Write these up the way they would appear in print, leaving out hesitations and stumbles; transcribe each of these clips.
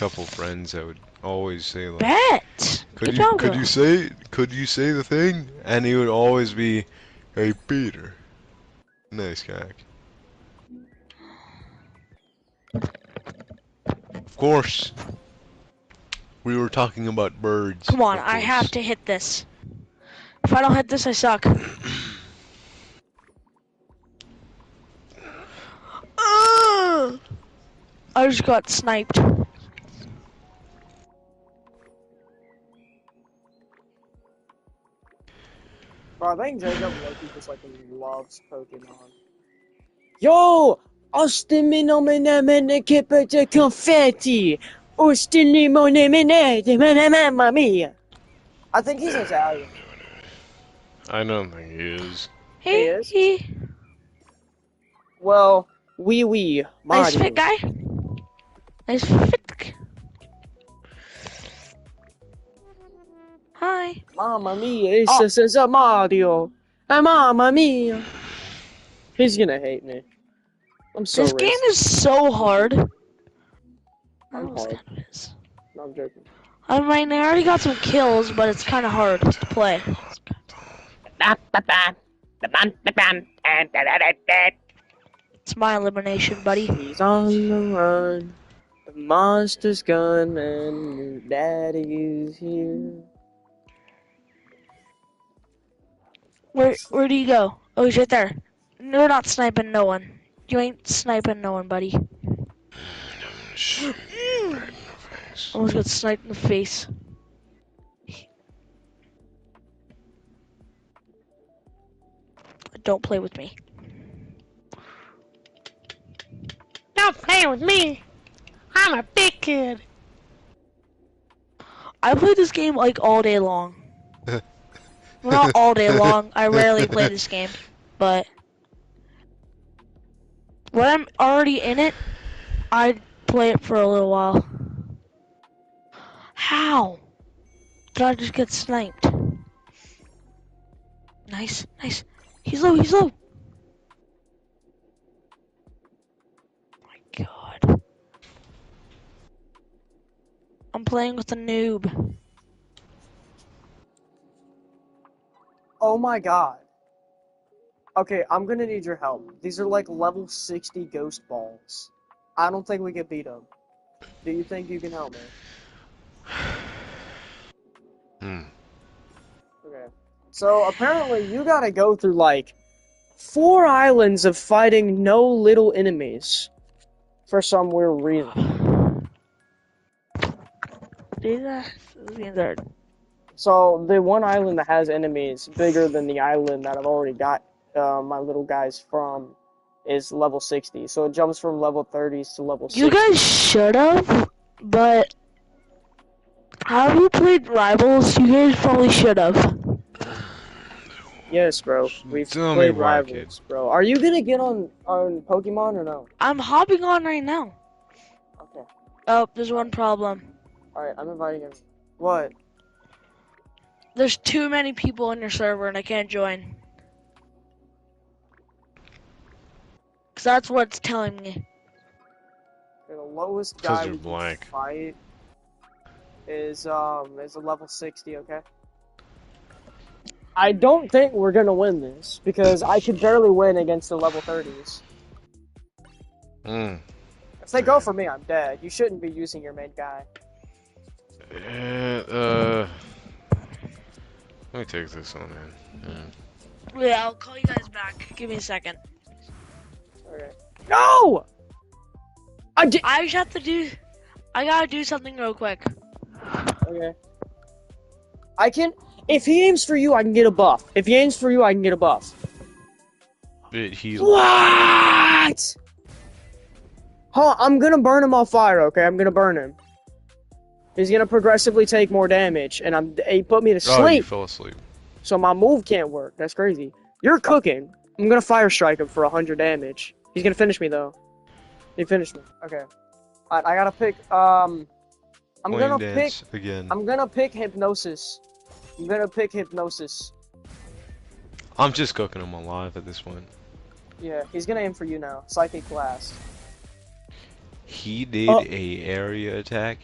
couple friends that would always say like, Bet. could you say the thing? And he would always be, hey Peter. Nice guy. Of course. We were talking about birds. Come on, I have to hit this. If I don't hit this, I suck. I just got sniped. Bro, I think Jacob Loki just like loves Pokemon. Yo! Osteminome kipper confetti! Ostelimone mamma mia! I think he's Italian. I don't think he is. He is? Well, wee. Nice fit guy. Nice fit. Hi. Mamma mia, this is a Mario. Mamma mia. He's gonna hate me. I'm so This racist. game is so hard. I'm hard. No, I'm joking. I mean, I already got some kills, but it's kind of hard to play. It's my elimination, buddy. He's on the run. The monster's gone and your daddy is here. Where do you go? Oh, he's right there. You're not sniping no one. You ain't sniping no one, buddy. Almost got sniped in the face. Don't play with me. Don't play with me. I'm a big kid. I play this game like all day long. Well, not all day long. I rarely play this game, but when I'm already in it, I play it for a little while. How did I just get sniped? Nice. He's low. Oh my god. I'm playing with a noob. Oh my god. Okay, I'm gonna need your help. These are like level 60 ghost balls. I don't think we can beat them. Do you think you can help me? Okay. So apparently you gotta go through like 4 islands of fighting no little enemies. For some weird reason. These are So the one island that has enemies bigger than the island that I've already got my little guys from is level 60. So it jumps from level 30s to level 60. You guys should have, but have you played Rivals? You guys probably should have. Yes, bro. We've played Rivals, bro. Are you gonna get on Pokemon or no? I'm hopping on right now. Okay. Oh, there's one problem. Alright, I'm inviting him. What? There's too many people on your server and I can't join. Cause that's what it's telling me. Okay, the lowest guy we blank. can fight is a level 60, okay? I don't think we're gonna win this, because I could barely win against the level 30s. If they go for me, I'm dead. You shouldn't be using your main guy. Let me take this one, man. Yeah, I'll call you guys back. Give me a second. Okay. No! I just have to do. I gotta do something real quick. Okay. I can. If he aims for you, I can get a buff. If he aims for you, I can get a buff. He's What? Huh, I'm gonna burn him on fire, okay? I'm gonna burn him. He's gonna progressively take more damage, and he put me to sleep. Oh, you fell asleep. So my move can't work. That's crazy. You're cooking. I'm gonna fire strike him for 100 damage. He's gonna finish me though. He finished me. Okay. Alright, I gotta pick. I'm gonna pick again. I'm gonna pick hypnosis. I'm just cooking him alive at this point. Yeah, he's gonna aim for you now. Psychic blast. He did a area attack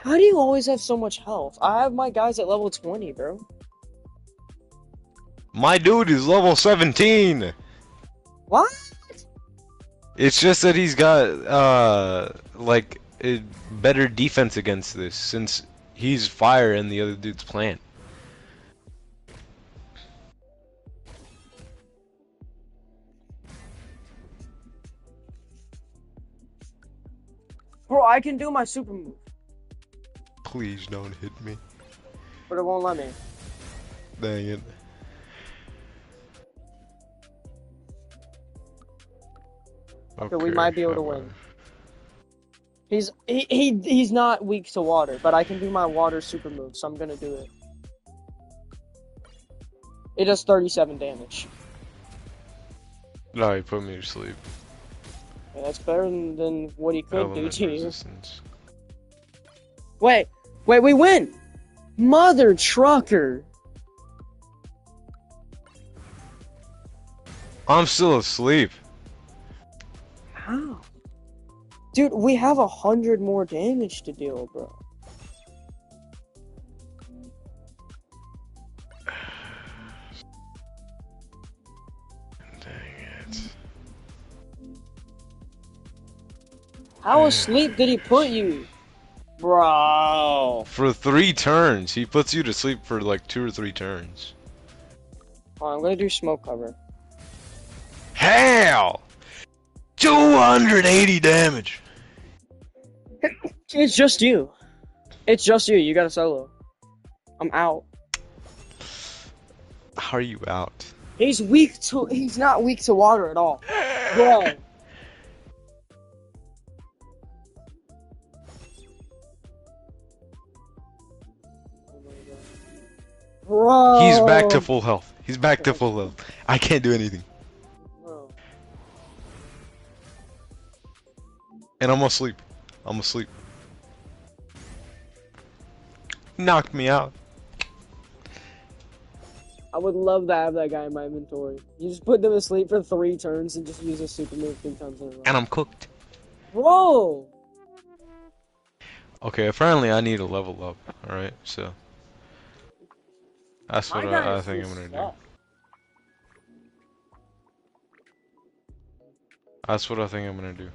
How do you always have so much health? I have my guys at level 20, bro. My dude is level 17. What? It's just that he's got like a better defense against this since he's fire and the other dude's plant. Bro, I can do my super move, Please don't hit me. but it won't let me. Dang it. Okay, we might be able to win. on. He's not weak to water, but I can do my water super move, so I'm gonna do it. It does 37 damage. No, he put me to sleep. Yeah, that's better than what he could do Element to you. resistance. Wait, we win! Mother trucker! I'm still asleep. How? Dude, we have 100 more damage to deal, bro. Dang it. How asleep did he put you? Bro. For 3 turns. He puts you to sleep for like 2 or 3 turns. I'm gonna do smoke cover. Hell! 280 damage. It's just you. It's just you. You got a solo. I'm out. How are you out? He's not weak to water at all. Bro. Bro. He's back to full health. He's back to full health. I can't do anything. Bro. And I'm asleep. I'm asleep. Knocked me out. I would love to have that guy in my inventory. You just put them to sleep for 3 turns and just use a super move 3 times in a row. And I'm cooked. Bro! Okay, apparently I need to level up. Alright, so. That's what My I guys think I'm just gonna do. suck. That's what I think I'm gonna do.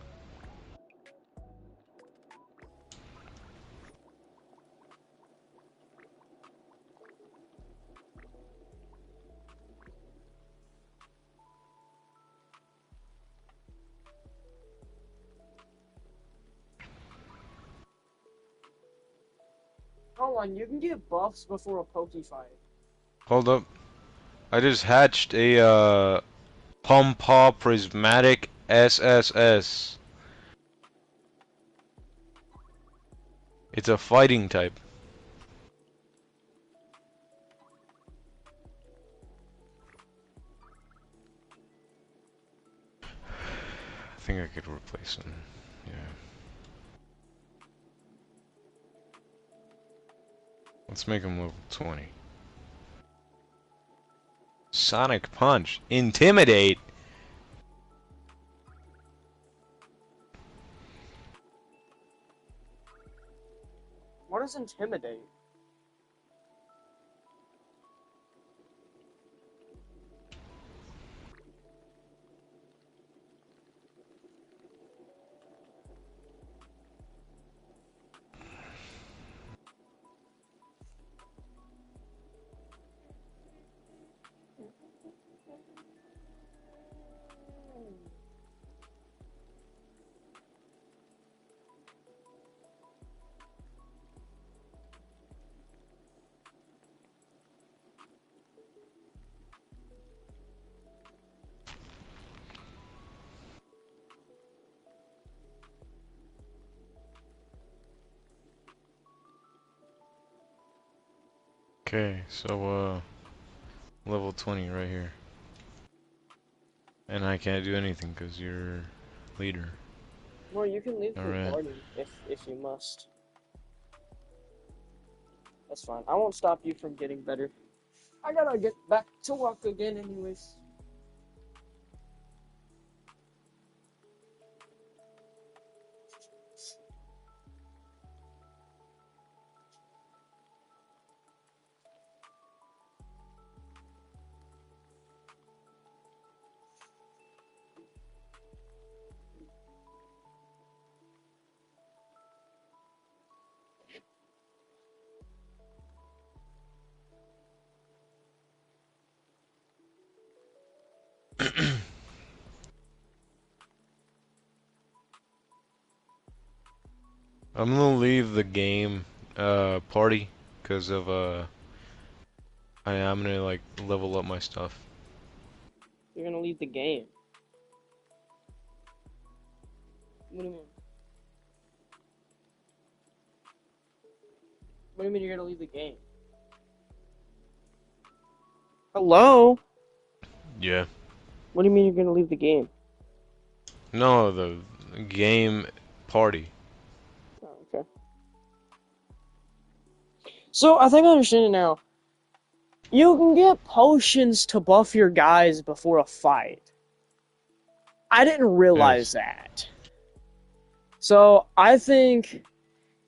Hold on, you can get buffs before a Poke fight. Hold up. I just hatched a Pum-Paw Prismatic SSS. It's a fighting type. I think I could replace him. Yeah. Let's make him level 20. Sonic Punch. Intimidate. What is Intimidate? Okay, so level 20 right here. And I can't do anything because you're leader. Well, you can leave the Alright. party if you must. That's fine. I won't stop you from getting better. I gotta get back to work again anyways. I'm gonna leave the game party because of I'm gonna like level up my stuff. You're gonna leave the game. What do you mean? What do you mean you're gonna leave the game? Hello? Yeah. What do you mean you're gonna leave the game? No, the game party. Oh, okay. So I think I understand it now. You can get potions to buff your guys before a fight. I didn't realize Yes. that. So I think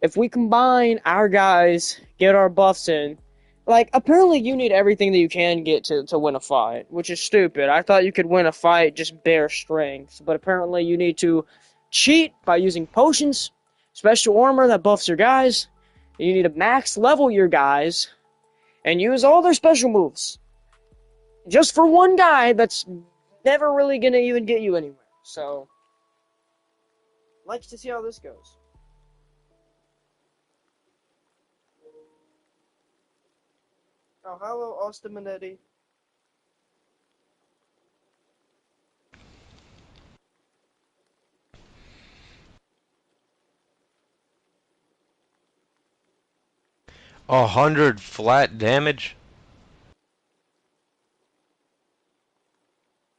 if we combine our guys, get our buffs in, like apparently you need everything that you can get to win a fight, which is stupid. I thought you could win a fight just bare strength, but apparently you need to cheat by using potions, special armor that buffs your guys. You need to max level your guys and use all their special moves. Just for one guy that's never really gonna even get you anywhere. So, let's to see how this goes. Oh, hello, Austin Minetti. A 100 flat damage.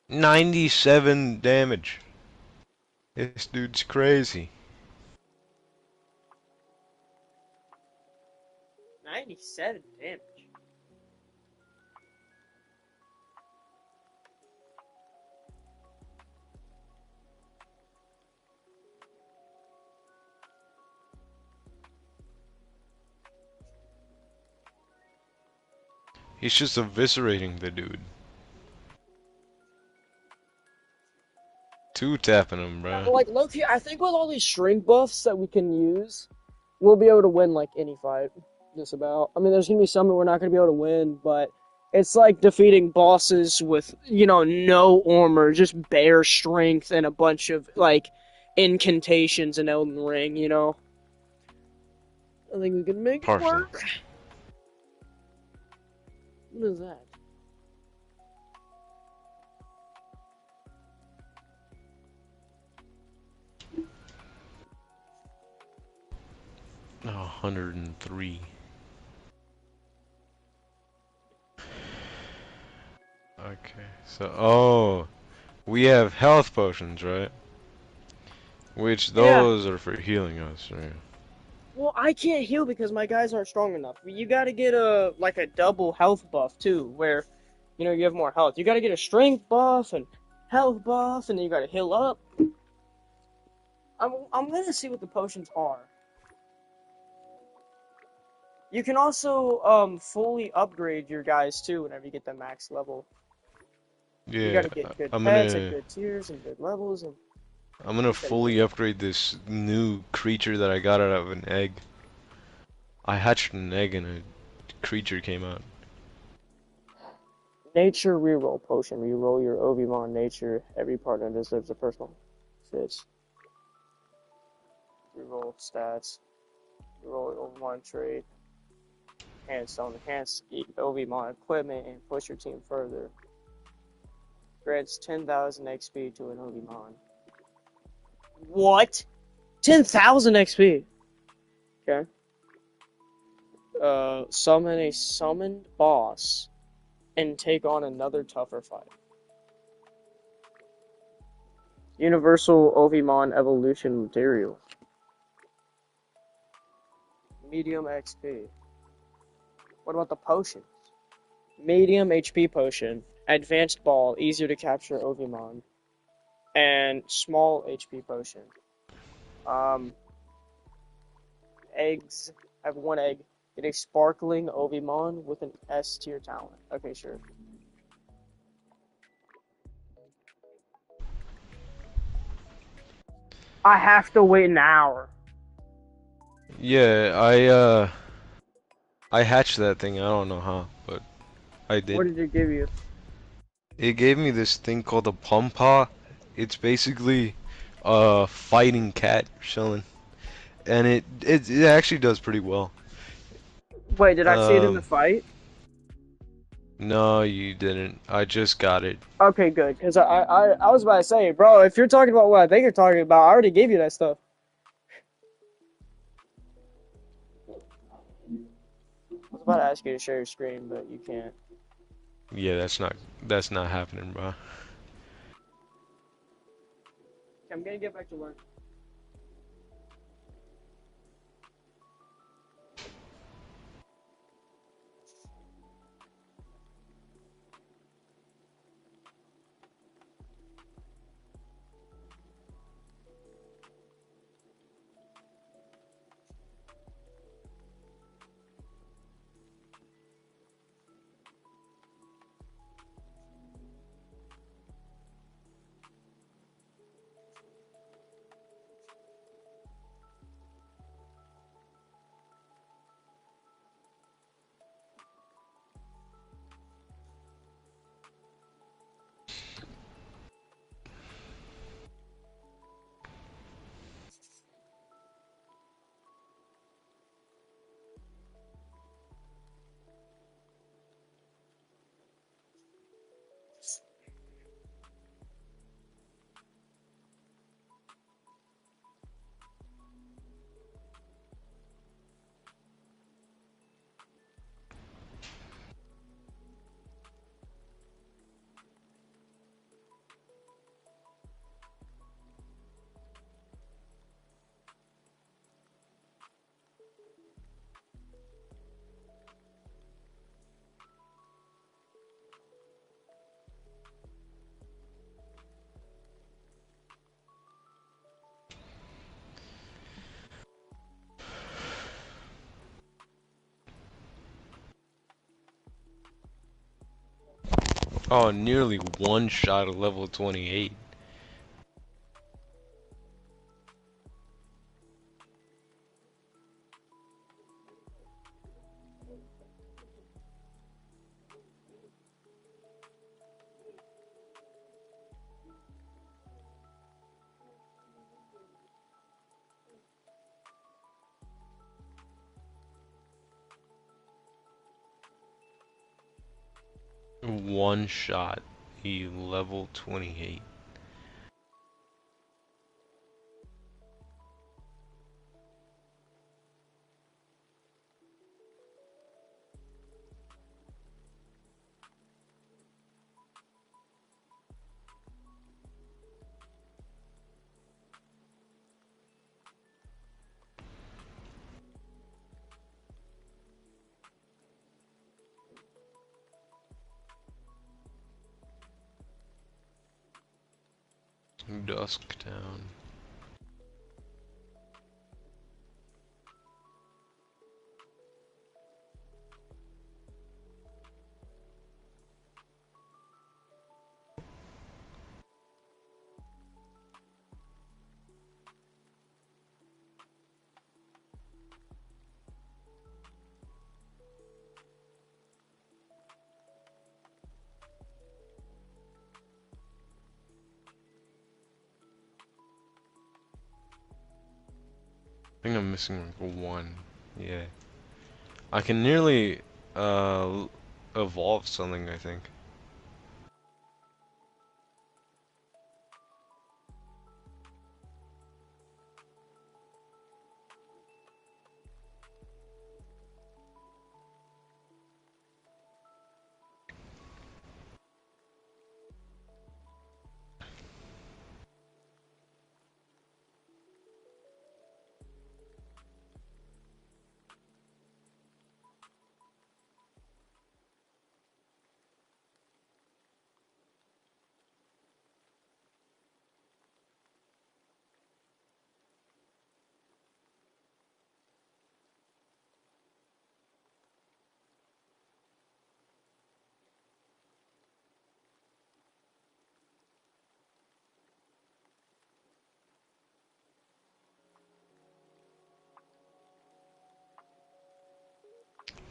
97 damage. This dude's crazy. 97 damage. He's just eviscerating the dude. Two tapping him, Yeah, bro. but like Loki, I think with all these shrink buffs that we can use, we'll be able to win like any fight. Just about. I mean, there's gonna be some that we're not gonna be able to win, but it's like defeating bosses with no armor, just bare strength and a bunch of like incantations in Elden Ring. I think we can make it Partially. work. What is that? Oh, 103. Okay, so we have health potions, right? Which Yeah. those are for healing us, right? Well, I can't heal because my guys aren't strong enough. You gotta get a double health buff too, where you have more health. You gotta get a strength buff and health buff, and then you gotta heal up. I'm gonna see what the potions are. You can also fully upgrade your guys too whenever you get the max level. You Yeah, gotta get good I'm pets and gonna good tiers and good levels and I'm gonna fully upgrade this new creature that I got out of an egg. I hatched an egg and a creature came out. nature reroll potion. Reroll your Obi-Wan nature. Every partner deserves a personal fits. Reroll stats. Reroll Obi-Wan trait. Enhance Obi-Wan equipment and push your team further. Grants 10,000 XP to an Obi-Wan. What? 10,000 XP? Okay. Summon a summoned boss and take on another tougher fight. Universal Obi-Wan evolution material. Medium XP. What about the potions? Medium HP potion. Advanced ball, easier to capture Obi-Wan. And small HP potion. Eggs. I have one egg. Get a sparkling Obi-Wan with an S tier talent. Okay, sure. I have to wait an hour. Yeah, I hatched that thing. I don't know how, but I What did. did it give you? It gave me this thing called a pom paw. It's basically a fighting cat, chilling. and it actually does pretty well. Wait, did I see it in the Um, fight? no, you didn't. I just got it. Okay, good. Because I was about to say, bro, if you're talking about what I think you're talking about, I already gave you that stuff. I was about to ask you to share your screen, but you can't. Yeah, that's not happening, bro. Okay, I'm gonna get back to work. Oh, nearly one shot of level 28. One shot. He level 28. Dusk Town. I think I'm missing like one. Yeah. I can nearly evolve something, I think.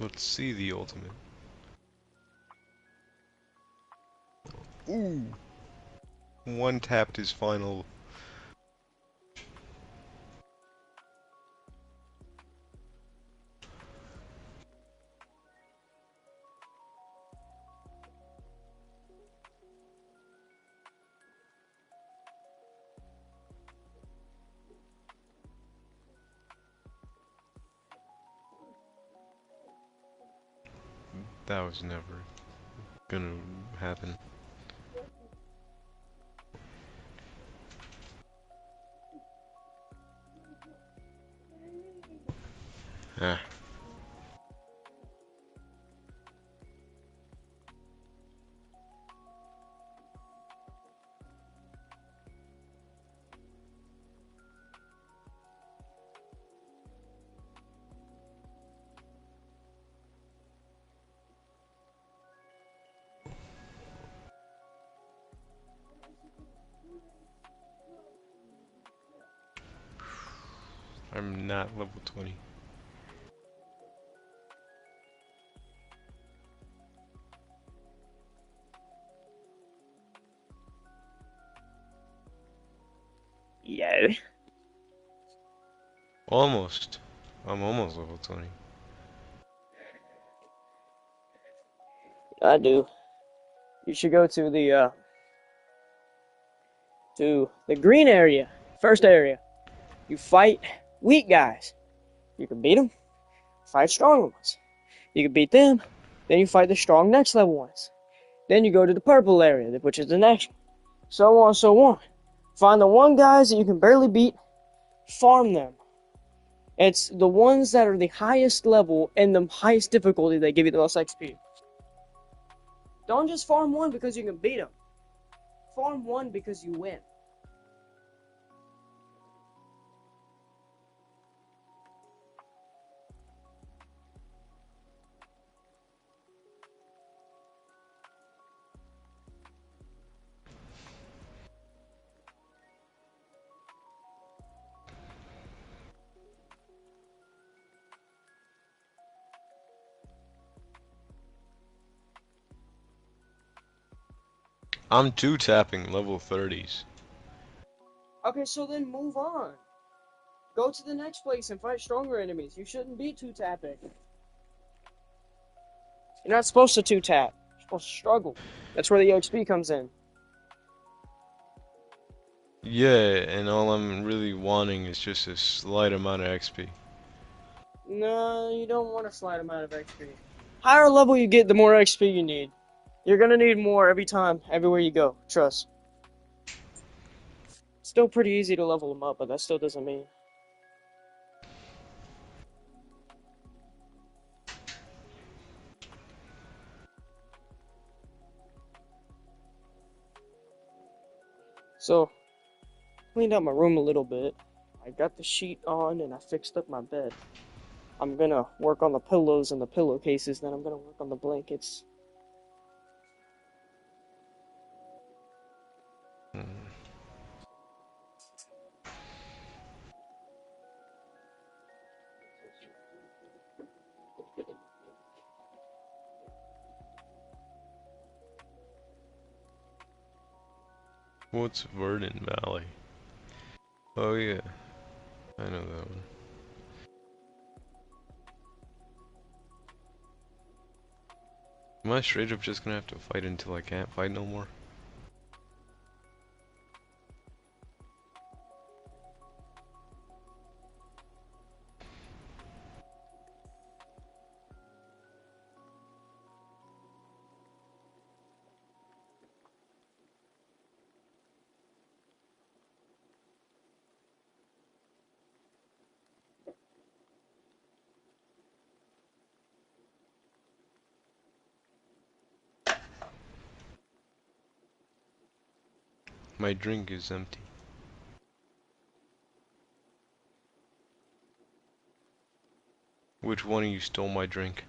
Let's see the ultimate. Ooh! One tapped his final. That was never gonna happen. Ah. I'm not level 20. Yeah. Almost. I'm almost level 20. I do. You should go to the green area. First area. You fight weak guys. You can beat them. Fight strong ones. You can beat them. Then you fight the strong next level ones. Then you go to the purple area, which is the next one. So on, so on. Find the one guys that you can barely beat. Farm them. It's the ones that are the highest level and the highest difficulty that give you the most XP. Don't just farm one because you can beat them. Farm one because you win. I'm two tapping level 30s. Okay, so then move on. Go to the next place and fight stronger enemies. You shouldn't be two-tapping. You're not supposed to two-tap. You're supposed to struggle. That's where the XP comes in. Yeah, and all I'm really wanting is just a slight amount of XP. No, you don't want a slight amount of XP. Higher level you get, the more XP you need. You're gonna need more every time, everywhere you go. Trust. Still pretty easy to level them up, but that still doesn't mean. So, cleaned out my room a little bit. I got the sheet on and I fixed up my bed. I'm gonna work on the pillows and the pillowcases, then I'm gonna work on the blankets. Hmm. What's Verdant Valley? Oh yeah, I know that one. Am I straight up just gonna have to fight until I can't fight no more? My drink is empty. Which one of you stole my drink?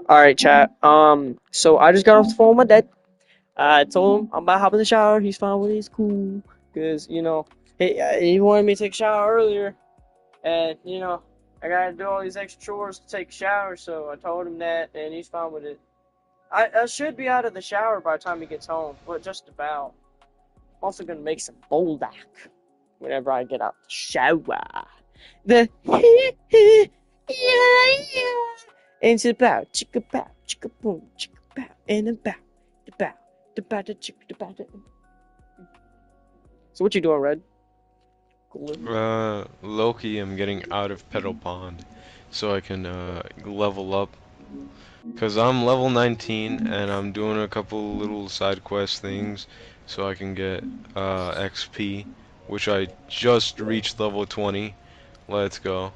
All right, chat. So I just got off the phone with my dad. I told him I'm about to hop in the shower. He's fine with it. He's cool. Cause he wanted me to take a shower earlier, and I gotta do all these extra chores to take a shower. So I told him that, and he's fine with it. I should be out of the shower by the time he gets home, but just about. I'm also gonna make some boldak whenever I get out the shower. The yeah, yeah. And it's about chicka boom, chicka bow, and about the bow, the chicka, the bow. So what you doing, Red? Cool. Loki, I'm getting out of Petal Pond so I can level up. Cause I'm level 19 and I'm doing a couple little side quest things so I can get XP, which I just reached level 20. Let's go.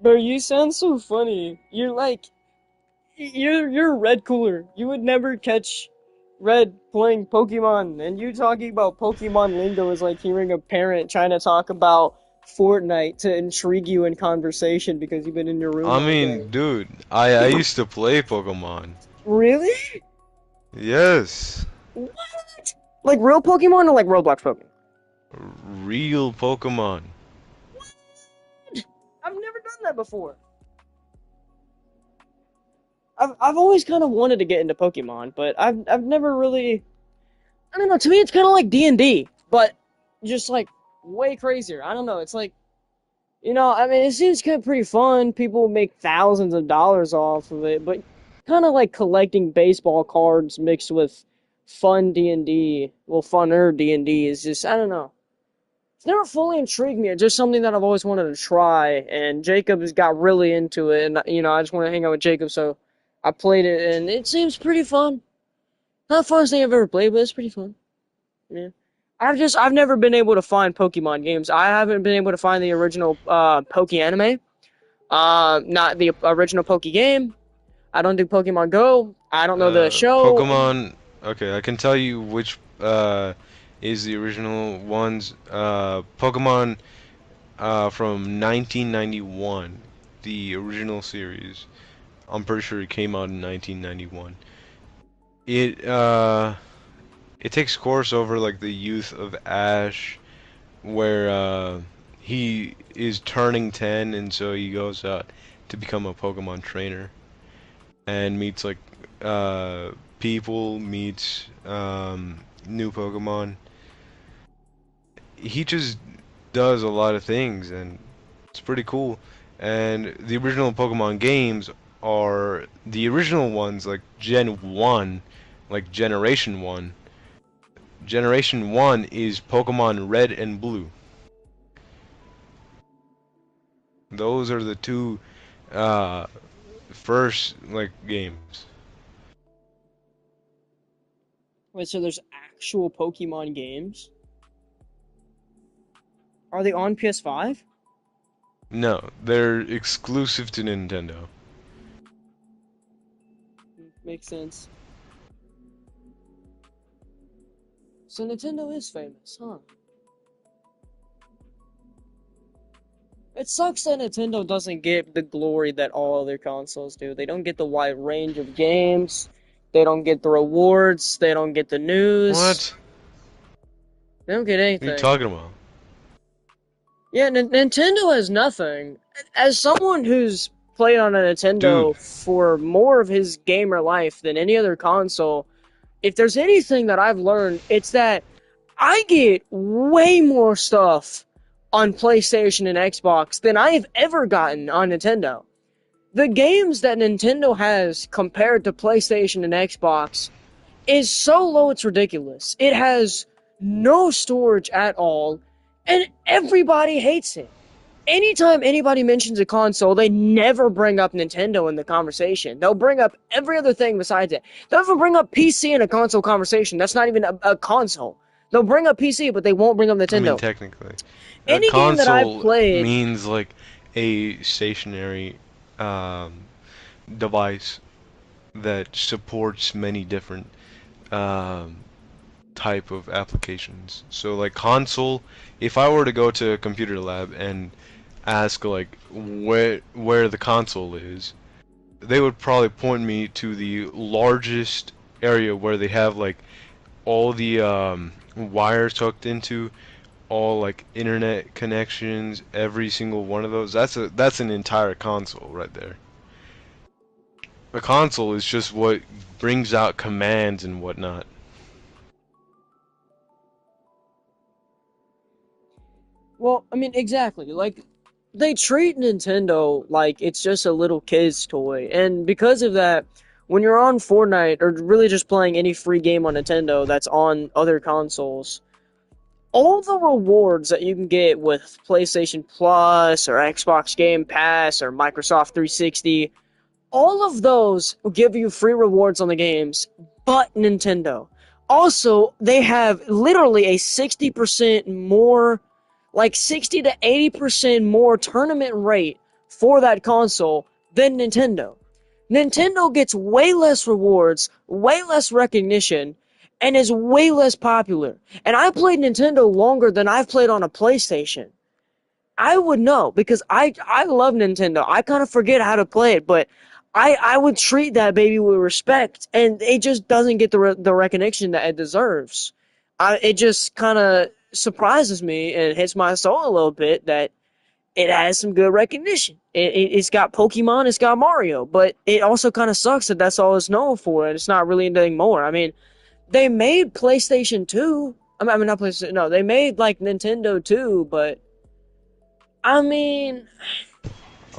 Bro, you sound so funny. You're Red cooler. You would never catch Red playing Pokemon, and you talking about Pokemon lingo is like hearing a parent trying to talk about Fortnite to intrigue you in conversation because you've been in your room I all day. mean, dude, I used to play Pokemon. Really? Yes. What? Like real Pokemon or like Roblox Pokemon? Real Pokemon. I've never done that before. I've always kind of wanted to get into Pokemon, but I've never really. I don't know. To me, it's kind of like D&D, but just like way crazier. I don't know. It's like I mean, it seems kind of pretty fun. People make thousands of dollars off of it, but kind of like collecting baseball cards mixed with fun D&D. Well, funner D&D is just I don't know. It's never fully intrigued me. It's just something that I've always wanted to try, and Jacob has got really into it, and I just want to hang out with Jacob, so I played it, and it seems pretty fun. Not the funnest thing I've ever played, but it's pretty fun. Yeah. I've never been able to find Pokemon games. I haven't been able to find the original Poke anime. Not the original Poke game. I don't do Pokemon Go. I don't know the show. Pokemon. Okay, I can tell you which is the original ones. Pokemon from 1991, the original series. I'm pretty sure it came out in 1991. It takes course over like the youth of Ash, where he is turning 10, and so he goes out to become a Pokemon trainer and meets like people, meets new Pokemon. He just does a lot of things, and it's pretty cool. And the original Pokemon games are the original ones, like Gen 1, like Generation 1. Generation 1 is Pokemon Red and Blue. Those are the two uh, first like games. Wait, so there's actual Pokemon games? Are they on PS5? No, they're exclusive to Nintendo. Makes sense. So Nintendo is famous, huh? It sucks that Nintendo doesn't get the glory that all other consoles do. They don't get the wide range of games. They don't get the rewards. They don't get the news. What? They don't get What are you anything. talking about? Yeah, Nintendo has nothing. As someone who's played on a Nintendo Dude. for more of his gamer life than any other console, if there's anything that I've learned, it's that I get way more stuff on PlayStation and Xbox than I have ever gotten on Nintendo. The games that Nintendo has compared to PlayStation and Xbox is so low it's ridiculous. It has no storage at all, and everybody hates it. Anytime anybody mentions a console, they never bring up Nintendo in the conversation. They'll bring up every other thing besides it. They'll even bring up PC in a console conversation. That's not even a console. They'll bring up PC, but they won't bring up I mean, Nintendo. technically. A Any game that I've console played, means like a stationary um, device that supports many different um, type of applications. So like console, if I were to go to a computer lab and ask like where the console is, they would probably point me to the largest area where they have like all the wires hooked into all like internet connections, every single one of those. That's an entire console right there. A console is just what brings out commands and whatnot. Well, I mean, exactly. Like, they treat Nintendo like it's just a little kid's toy. And because of that, when you're on Fortnite or really just playing any free game on Nintendo that's on other consoles, all the rewards that you can get with PlayStation Plus or Xbox Game Pass or Microsoft 360, all of those will give you free rewards on the games, but Nintendo. Also, they have literally a 60% more, like 60 to 80% more tournament rate for that console than Nintendo. Nintendo gets way less rewards, way less recognition, and is way less popular. And I played Nintendo longer than I've played on a PlayStation. I would know because I love Nintendo. I kind of forget how to play it, but I would treat that baby with respect, and it just doesn't get the recognition that it deserves. It just kind of surprises me and hits my soul a little bit that it has some good recognition. It's got Pokemon, it's got Mario, but it also kind of sucks that that's all it's known for, and it's not really anything more. I mean, they made PlayStation 2. I mean, not PlayStation. No, they made like Nintendo 2, but I mean,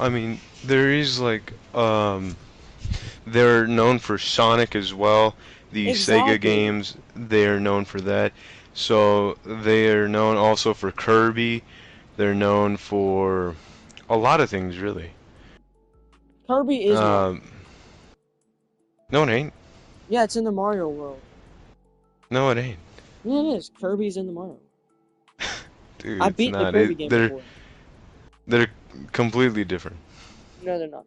I mean, there is like they're known for Sonic as well. The Sega exactly. games, they're known for that. So they are known also for Kirby. They're known for a lot of things, really. Kirby is Mario. Um, no, it ain't. Yeah, it's in the Mario world. No, it ain't. Yeah, it is. Kirby's in the Mario. Dude, I it's beat the not. Kirby game before. They're completely different. No, they're not.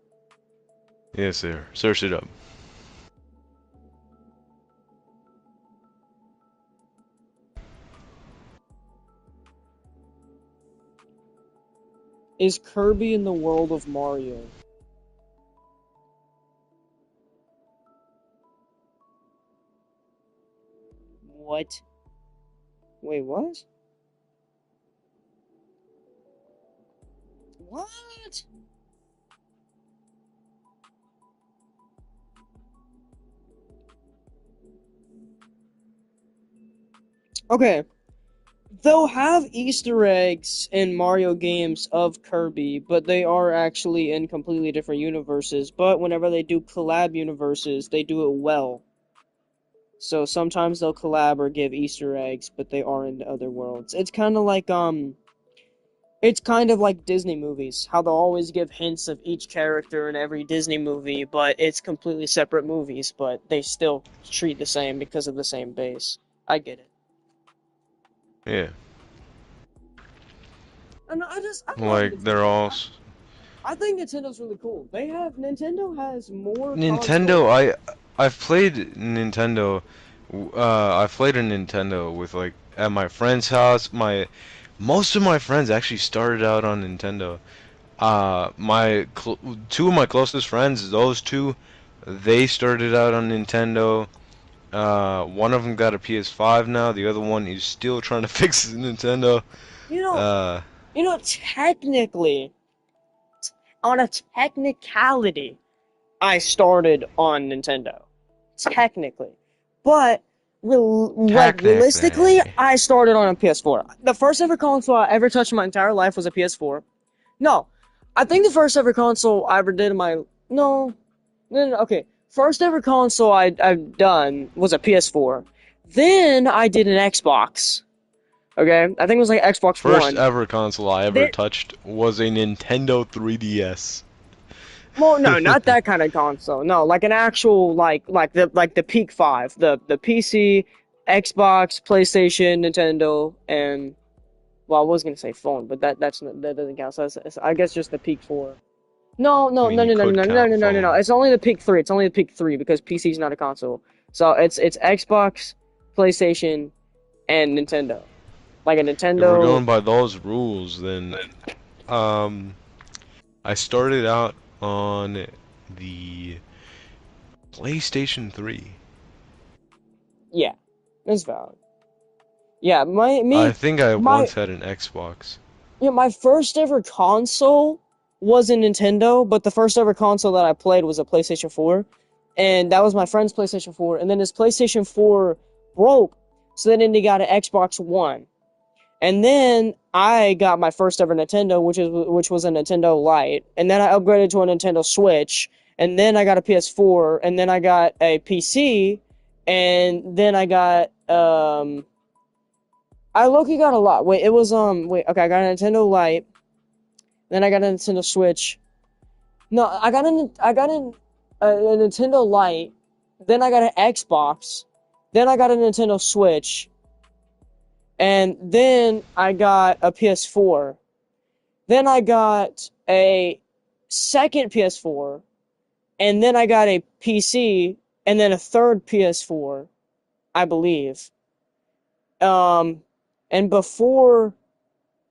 Yes, they are. Search it up. Is Kirby in the world of Mario? What? Wait, what? What? Okay, they'll have Easter eggs in Mario games of Kirby, but they are actually in completely different universes. But whenever they do collab universes, they do it well. So sometimes they'll collab or give Easter eggs, but they are in other worlds. It's kind of like Disney movies, how they'll always give hints of each character in every Disney movie, but it's completely separate movies, but they still treat the same because of the same base. I get it. Yeah. And I love Like they're Nintendo. all I think Nintendo's really cool. Nintendo has more Nintendo. consoles. I've played Nintendo. I've played a Nintendo with like at my friend's house. My most of my friends actually started out on Nintendo. My cl two of my closest friends, those two, they started out on Nintendo. One of them got a PS5 now. The other one is still trying to fix his Nintendo. You know, Uh, technically, on a technicality, I started on Nintendo. Technically. But realistically, technically. I started on a PS4. The first ever console I ever touched in my entire life was a PS4. No, I think the first ever console I ever did in my no, okay. First ever console I've done was a PS4. Then I did an Xbox. Okay, I think it was like Xbox First One. ever console I ever Then, touched was a Nintendo 3DS. well, no, not that kind of console. No, like an actual like the Peak Five, the PC, Xbox, PlayStation, Nintendo, and well, I was gonna say phone, but that doesn't count. So I guess just the Peak Four. No, I no, mean, no, you no, no, could no, no, count no, no, no, no. phone. It's only the Peak Three. It's only the Peak Three because PC is not a console. So it's Xbox, PlayStation, and Nintendo. Like a If we're Nintendo. going by those rules, then Um, I started out on the PlayStation 3. Yeah, that's valid. Yeah, I think I my once had an Xbox. yeah, my first ever console was a Nintendo, but the first ever console that I played was a PlayStation 4, and that was my friend's PlayStation 4, and then his PlayStation 4 broke, so then he got an Xbox One. And then I got my first ever Nintendo, which was a Nintendo Lite, and then I upgraded to a Nintendo Switch, and then I got a PS4, and then I got a PC, and then I got I low-key got a lot. Wait, it was okay, I got a Nintendo Lite, then I got a Nintendo Switch. No, I got a Nintendo Lite, then I got an Xbox, then I got a Nintendo Switch, and then I got a PS4. Then I got a second PS4, and then I got a PC, and then a third PS4, I believe. Um, and before,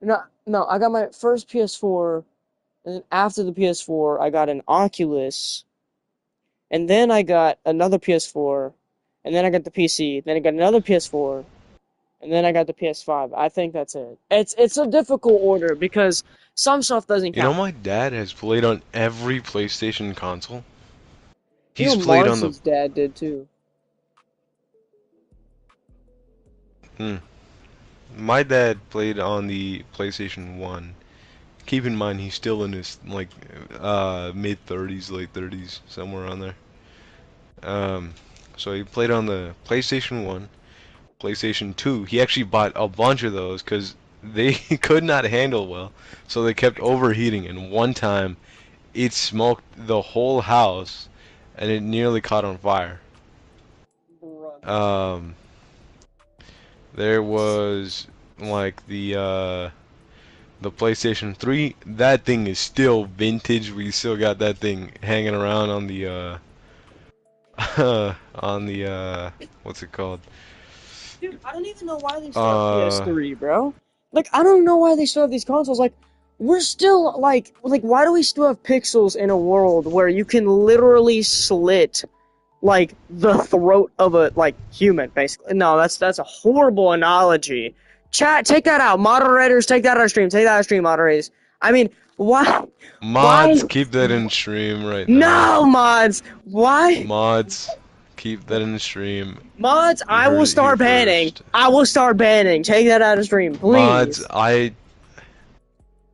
no, I got my first PS4, and then after the PS4, I got an Oculus, and then I got another PS4, and then I got the PC, then I got another PS4, and then I got the PS5. I think that's it. It's a difficult order because some stuff doesn't You know, count. my dad has played on every PlayStation console. You know, He's played on the. Mars's dad did too. Hmm. My dad played on the PlayStation 1. Keep in mind, he's still in his like mid 30s, late 30s, somewhere around there. Um, so he played on the PlayStation 1, PlayStation 2. He actually bought a bunch of those because they could not handle well, so they kept overheating. And one time, it smoked the whole house, and it nearly caught on fire. Brothers. Um, there was like the PlayStation 3. That thing is still vintage. We still got that thing hanging around on the on the what's it called? Dude, I don't even know why they still have Uh, PS3, bro. Like, I don't know why they still have these consoles. Like, we're still like, why do we still have pixels in a world where you can literally slit like the throat of a like human, basically? No, that's a horrible analogy. Chat, take that out. Moderators, take that out of stream. Take that out of stream, moderators. I mean, why? Why? mods, keep that in stream right now. No, mods. Why? Mods, keep that in the stream. Mods, You I heard will it here start banning. first. I will start banning. Take that out of stream, Mods, please. I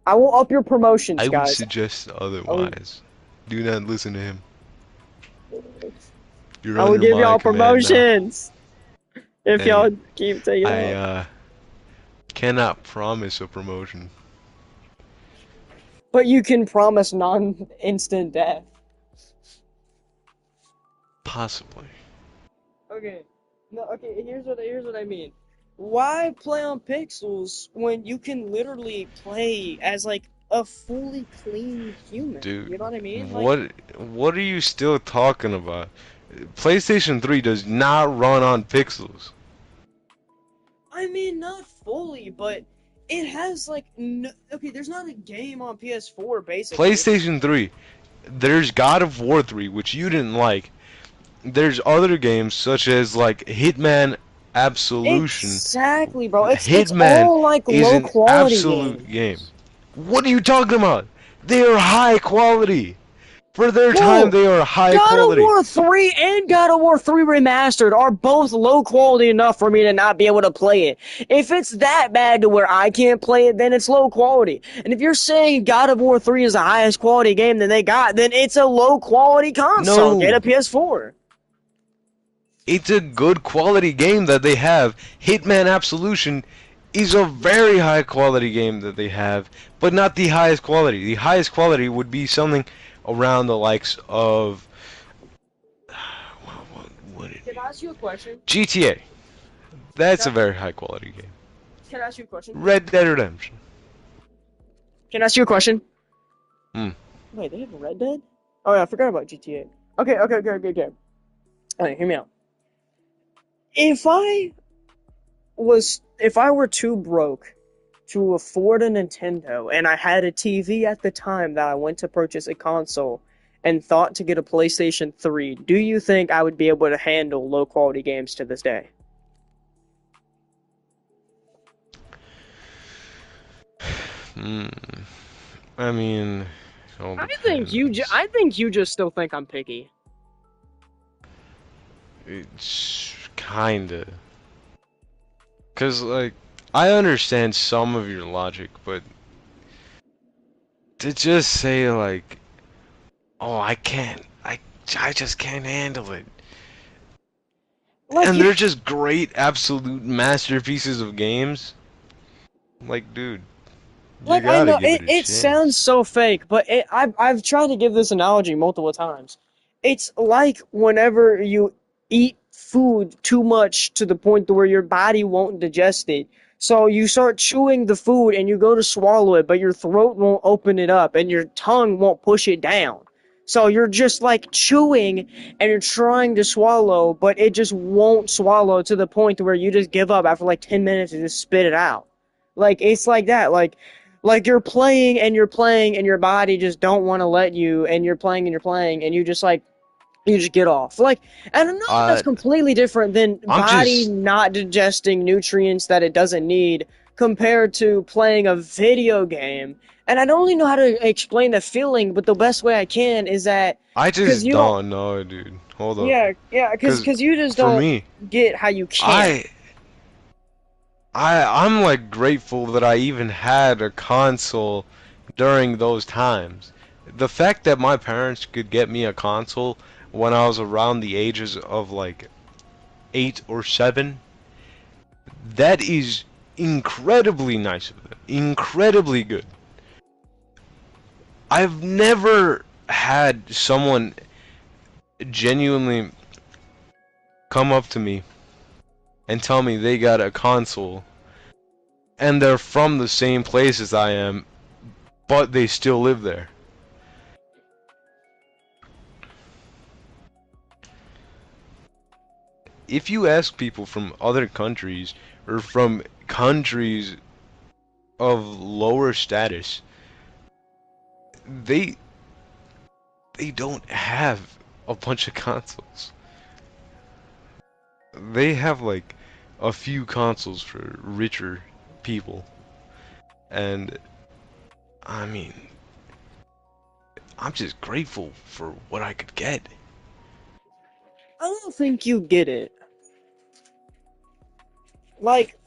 I will up your promotions, would guys. suggest I will, otherwise. Do not listen to him. You're I will under give my y'all command now. promotions if And y'all keep taking it I out. cannot promise a promotion. But you can promise non-instant death. Possibly. Okay. No, okay, here's what I mean. Why play on pixels when you can literally play as like a fully clean human? Dude, You know what I mean? Like, what are you still talking about? PlayStation 3 does not run on pixels. I mean, not fully, but it has like no, okay, there's not a game on PS4 basically. PlayStation 3, there's God of War 3, which you didn't like. There's other games such as like Hitman Absolution. Exactly, bro. It's Hitman all like is low an quality absolute game. games. What are you talking about? They are high quality. For their time, Bro, they are high God of quality. War 3 and God of War 3 Remastered are both low quality enough for me to not be able to play it. If it's that bad to where I can't play it, then it's low quality. And if you're saying God of War 3 is the highest quality game that they got, then it's a low quality console. Get a No, PS4. it's a good quality game that they have. Hitman Absolution is a very high quality game that they have, but not the highest quality. The highest quality would be something around the likes of what would it Can be? I ask you a question? GTA. Can That's a I, very high quality game. can I ask you a question? Red Dead Redemption. Can I ask you a question? Hmm. Wait, they have Red Dead? Oh yeah, I forgot about GTA. Okay. Alright, hear me out. If I were too broke to afford a Nintendo, and I had a TV at the time that I went to purchase a console and thought to get a PlayStation 3, do you think I would be able to handle low quality games to this day? Hmm. I mean, it all depends. I think you just still think I'm picky. It's kinda. Cause like, I understand some of your logic, but to just say like, oh, I just can't handle it. Like And you they're just great, absolute masterpieces of games. Like, dude, you Like I gotta know give it a it sounds chance. so fake, but I've tried to give this analogy multiple times. It's like whenever you eat food too much to the point to where your body won't digest it. So you start chewing the food and you go to swallow it, but your throat won't open it up and your tongue won't push it down. So you're just like chewing and you're trying to swallow, but it just won't swallow to the point where you just give up after like 10 minutes and just spit it out. Like it's like that. Like you're playing and you're playing and your body just don't want to let you and you're playing and you're playing and you just like you just get off. Like I don't know if that's Uh, completely different than I'm body just, not digesting nutrients that it doesn't need compared to playing a video game. And I don't really know how to explain the feeling, but the best way I can is that I because just you don't don't know, dude. Hold up. yeah, Cause because you just for don't me, get how you can't. I, I'm like grateful that I even had a console during those times. The fact that my parents could get me a console when I was around the ages of like 8 or 7, that is incredibly nice of them. Incredibly good. I've never had someone genuinely come up to me and tell me they got a console and they're from the same place as I am, but they still live there. If you ask people from other countries or from countries of lower status, they they don't have a bunch of consoles. They have like a few consoles for richer people. And I mean, I'm just grateful for what I could get. I don't think you get it. Like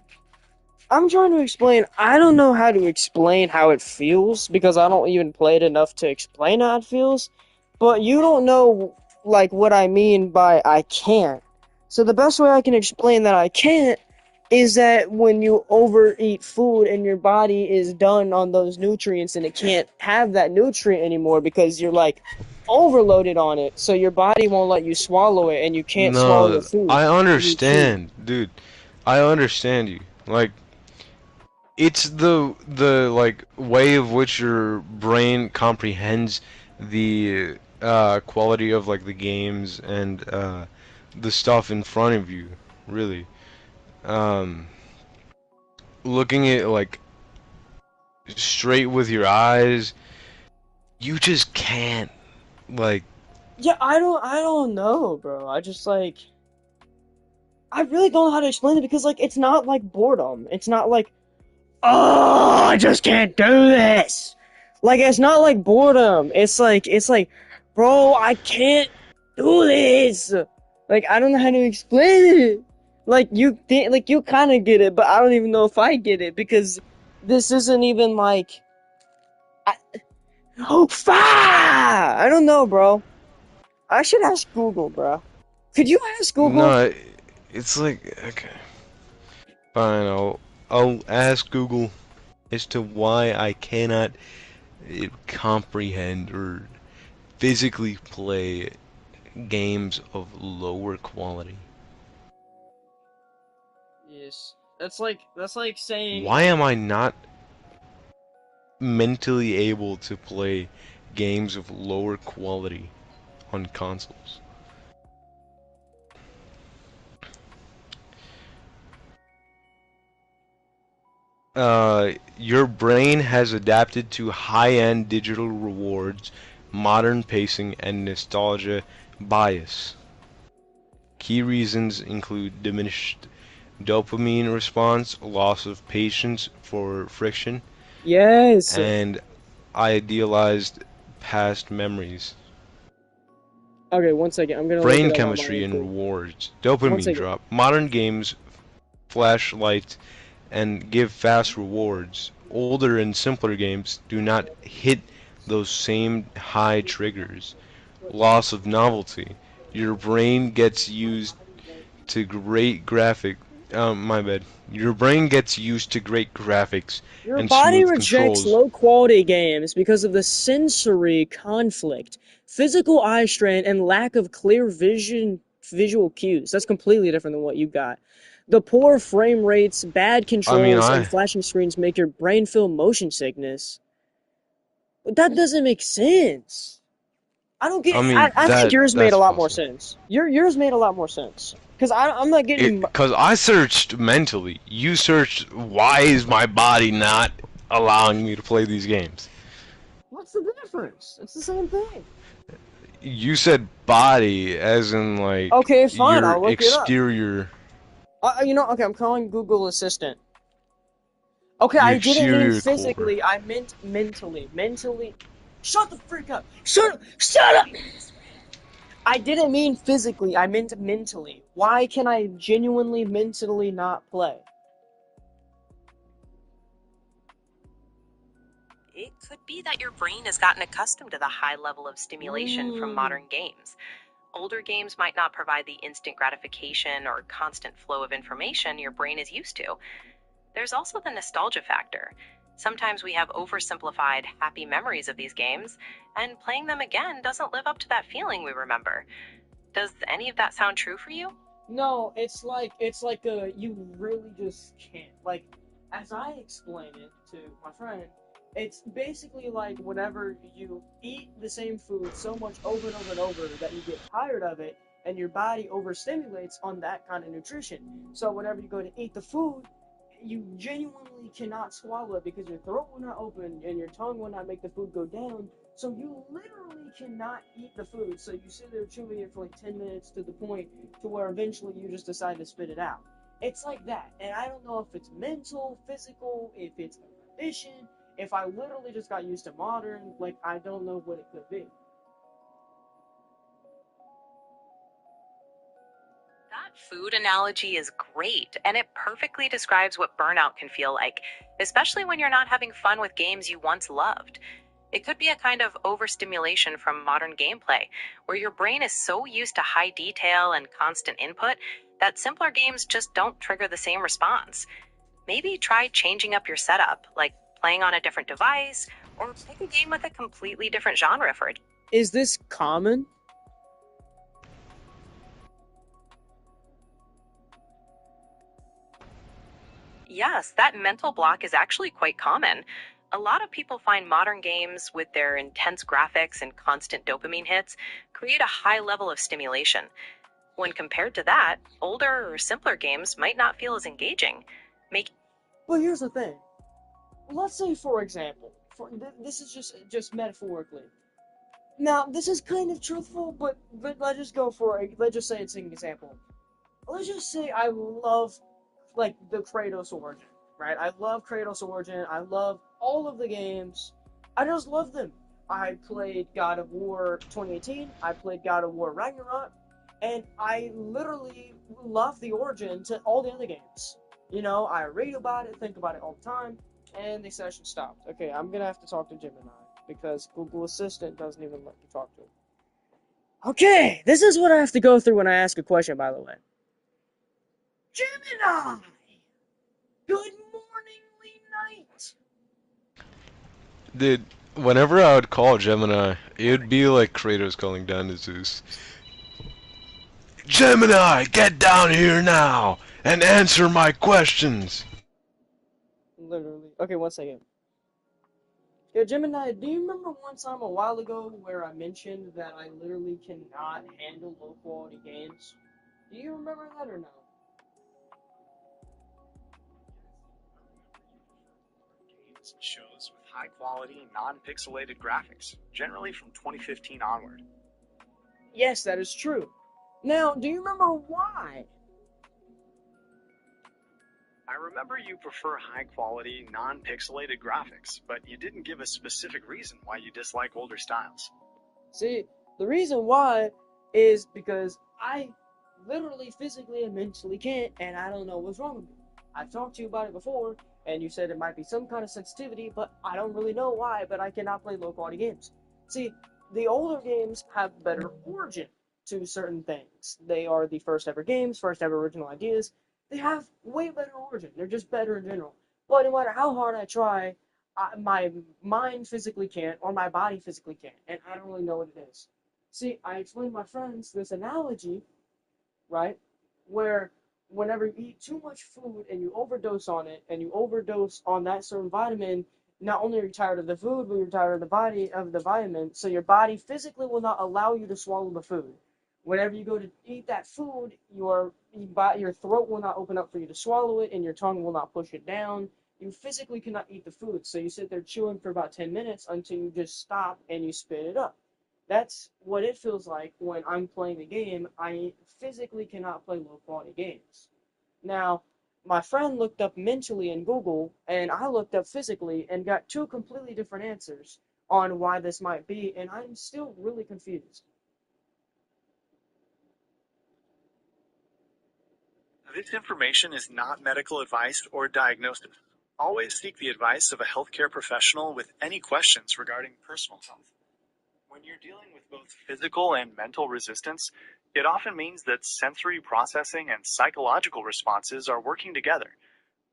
I'm trying to explain. I don't know how to explain how it feels because I don't even play it enough to explain how it feels. But you don't know like what I mean by I can't. So the best way I can explain that I can't is that when you overeat food and your body is done on those nutrients and it can't have that nutrient anymore because you're like overloaded on it. So your body won't let you swallow it and you can't swallow the No, food I when you chew. understand, dude. I understand you. Like, it's the like way of which your brain comprehends the quality of like the games and the stuff in front of you, really. Um, looking at like straight with your eyes, you just can't like. Yeah, I don't know, bro. I just like I really don't know how to explain it because like it's not like boredom. It's not like oh, I just can't do this. Like it's not like boredom. It's like bro, I can't do this. Like I don't know how to explain it. Like you think like you kind of get it, but I don't even know if I get it because this isn't even like I, oh, I don't know, bro. I should ask Google, bro. Could you ask Google? No, it's like okay, fine. I'll ask Google as to why I cannot comprehend or physically play games of lower quality. Yes. That's like saying Why am I not mentally able to play games of lower quality on consoles? Your brain has adapted to high-end digital rewards, modern pacing, and nostalgia bias. Key reasons include diminished dopamine response, loss of patience for friction, Yes. and idealized past memories. Okay, one second. I'm gonna look Brain it up on my chemistry end and too. rewards. One Dopamine second. drop. Modern games flash lights and give fast rewards. Older and simpler games do not hit those same high triggers. Loss of novelty. Your brain gets used to great graphic. My bad. Your brain gets used to great graphics Your and body smooth rejects controls. low-quality games because of the sensory conflict, physical eye strain, and lack of clear visual cues. That's completely different than what you got. The poor frame rates, bad I mean, controls, and I, flashing screens make your brain feel motion sickness. But that doesn't make sense. I don't get. I mean I think yours made a that's lot more possible. sense. Yours made a lot more sense because I'm not getting. Because I searched mentally. You searched, why is my body not allowing me to play these games? What's the difference? It's the same thing. You said body, as in like Okay, fine. your I'll look it up. exterior, Okay, I'm calling Google Assistant. Okay, your I didn't mean exterior core. physically. I meant mentally. Mentally. Shut the freak up. Shut up. I didn't mean physically. I meant mentally. Why can I genuinely mentally not play? It could be that your brain has gotten accustomed to the high level of stimulation from Mm. modern games. Older games might not provide the instant gratification or constant flow of information your brain is used to. There's also the nostalgia factor. Sometimes we have oversimplified, happy memories of these games, and playing them again doesn't live up to that feeling we remember. Does any of that sound true for you? No, it's like you really just can't. Like, as I explain it to my friend, it's basically like whenever you eat the same food so much over and over and over that you get tired of it and your body overstimulates on that kind of nutrition. So whenever you go to eat the food, you genuinely cannot swallow it because your throat will not open and your tongue will not make the food go down. So you literally cannot eat the food. So you sit there chewing it for like 10 minutes to the point to where eventually you just decide to spit it out. It's like that. And I don't know if it's mental, physical, if it's a condition, if I literally just got used to modern, like I don't know what it could be. That food analogy is great, and it perfectly describes what burnout can feel like, especially when you're not having fun with games you once loved. It could be a kind of overstimulation from modern gameplay, where your brain is so used to high detail and constant input that simpler games just don't trigger the same response. Maybe try changing up your setup, like playing on a different device, or pick a game with a completely different genre for it. Is this common? Yes, that mental block is actually quite common. A lot of people find modern games, with their intense graphics and constant dopamine hits, create a high level of stimulation. When compared to that, older or simpler games might not feel as engaging. Make But here's the thing. Let's say, for example, this is just metaphorically. Now, this is kind of truthful, but let's just go for it. Let's just say it's an example. Let's just say I love like the Kratos origin, right? I love Kratos origin. I love all of the games. I just love them. I played God of War 2018. I played God of War Ragnarok, and I literally love the origin to all the other games. You know, I read about it, think about it all the time, and the session stopped. Okay, I'm gonna have to talk to Gemini because Google Assistant doesn't even let you talk to him. Okay, this is what I have to go through when I ask a question, by the way. Gemini! Good morning, Lee Knight! Dude, whenever I would call Gemini, it would be like Kratos calling down to Zeus. Gemini, get down here now and answer my questions. Literally. Okay, one second. Yeah, Gemini, do you remember one time a while ago where I mentioned that I literally cannot handle low quality games? Do you remember that or no? styles and shows with high-quality, non-pixelated graphics, generally from 2015 onward. Yes, that is true. Now, do you remember why? I remember you prefer high-quality, non-pixelated graphics, but you didn't give a specific reason why you dislike older styles. See, the reason why is because I literally, physically, and mentally can't, and I don't know what's wrong with me. I've talked to you about it before, and you said it might be some kind of sensitivity, but I don't really know why, but I cannot play low-quality games. See, the older games have better origin to certain things. They are the first ever games, first ever original ideas. They have way better origin. They're just better in general. But no matter how hard I try, my mind physically can't, or my body physically can't, and I don't really know what it is. See, I explained to my friends this analogy, right, where whenever you eat too much food and you overdose on it, and you overdose on that certain vitamin, not only are you tired of the food, but you're tired of the body of the vitamin, so your body physically will not allow you to swallow the food. Whenever you go to eat that food, your throat will not open up for you to swallow it, and your tongue will not push it down. You physically cannot eat the food, so you sit there chewing for about 10 minutes until you just stop and you spit it up. That's what it feels like when I'm playing a game. I physically cannot play low quality games. Now, my friend looked up mentally in Google, and I looked up physically and got two completely different answers on why this might be, and I'm still really confused. This information is not medical advice or diagnosis. Always seek the advice of a healthcare professional with any questions regarding personal health. When you're dealing with both physical and mental resistance, it often means that sensory processing and psychological responses are working together.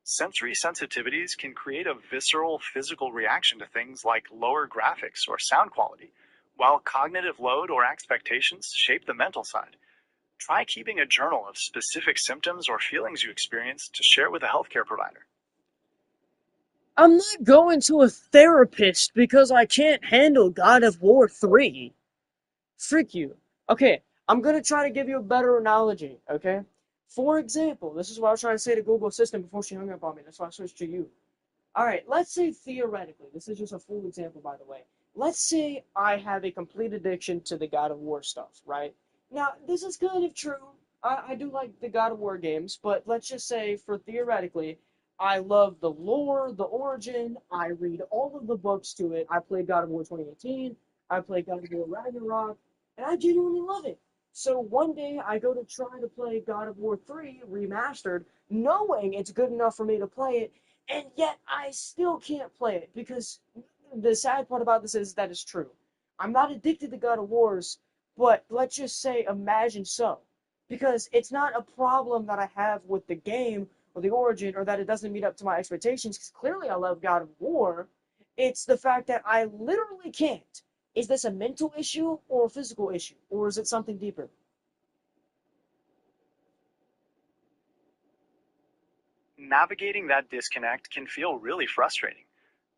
Sensory sensitivities can create a visceral physical reaction to things like lower graphics or sound quality, while cognitive load or expectations shape the mental side. Try keeping a journal of specific symptoms or feelings you experience to share with a healthcare provider. I'm not going to a therapist because I can't handle God of War 3. Frick you. Okay, I'm gonna try to give you a better analogy, okay? For example, this is what I was trying to say to Google Assistant before she hung up on me. That's why I switched to you. Alright, let's say theoretically, this is just a full example, by the way. Let's say I have a complete addiction to the God of War stuff, right? Now, this is kind of true. I do like the God of War games, but let's just say, for theoretically, I love the lore, the origin, I read all of the books to it. I played God of War 2018, I played God of War Ragnarok, and I genuinely love it. So one day I go to try to play God of War 3 remastered, knowing it's good enough for me to play it, and yet I still can't play it because the sad part about this is that it's true. I'm not addicted to God of Wars, but let's just say imagine so. Because it's not a problem that I have with the game or the origin or that it doesn't meet up to my expectations, because clearly I love God of War. It's the fact that I literally can't. Is this a mental issue or a physical issue? Or is it something deeper? Navigating that disconnect can feel really frustrating.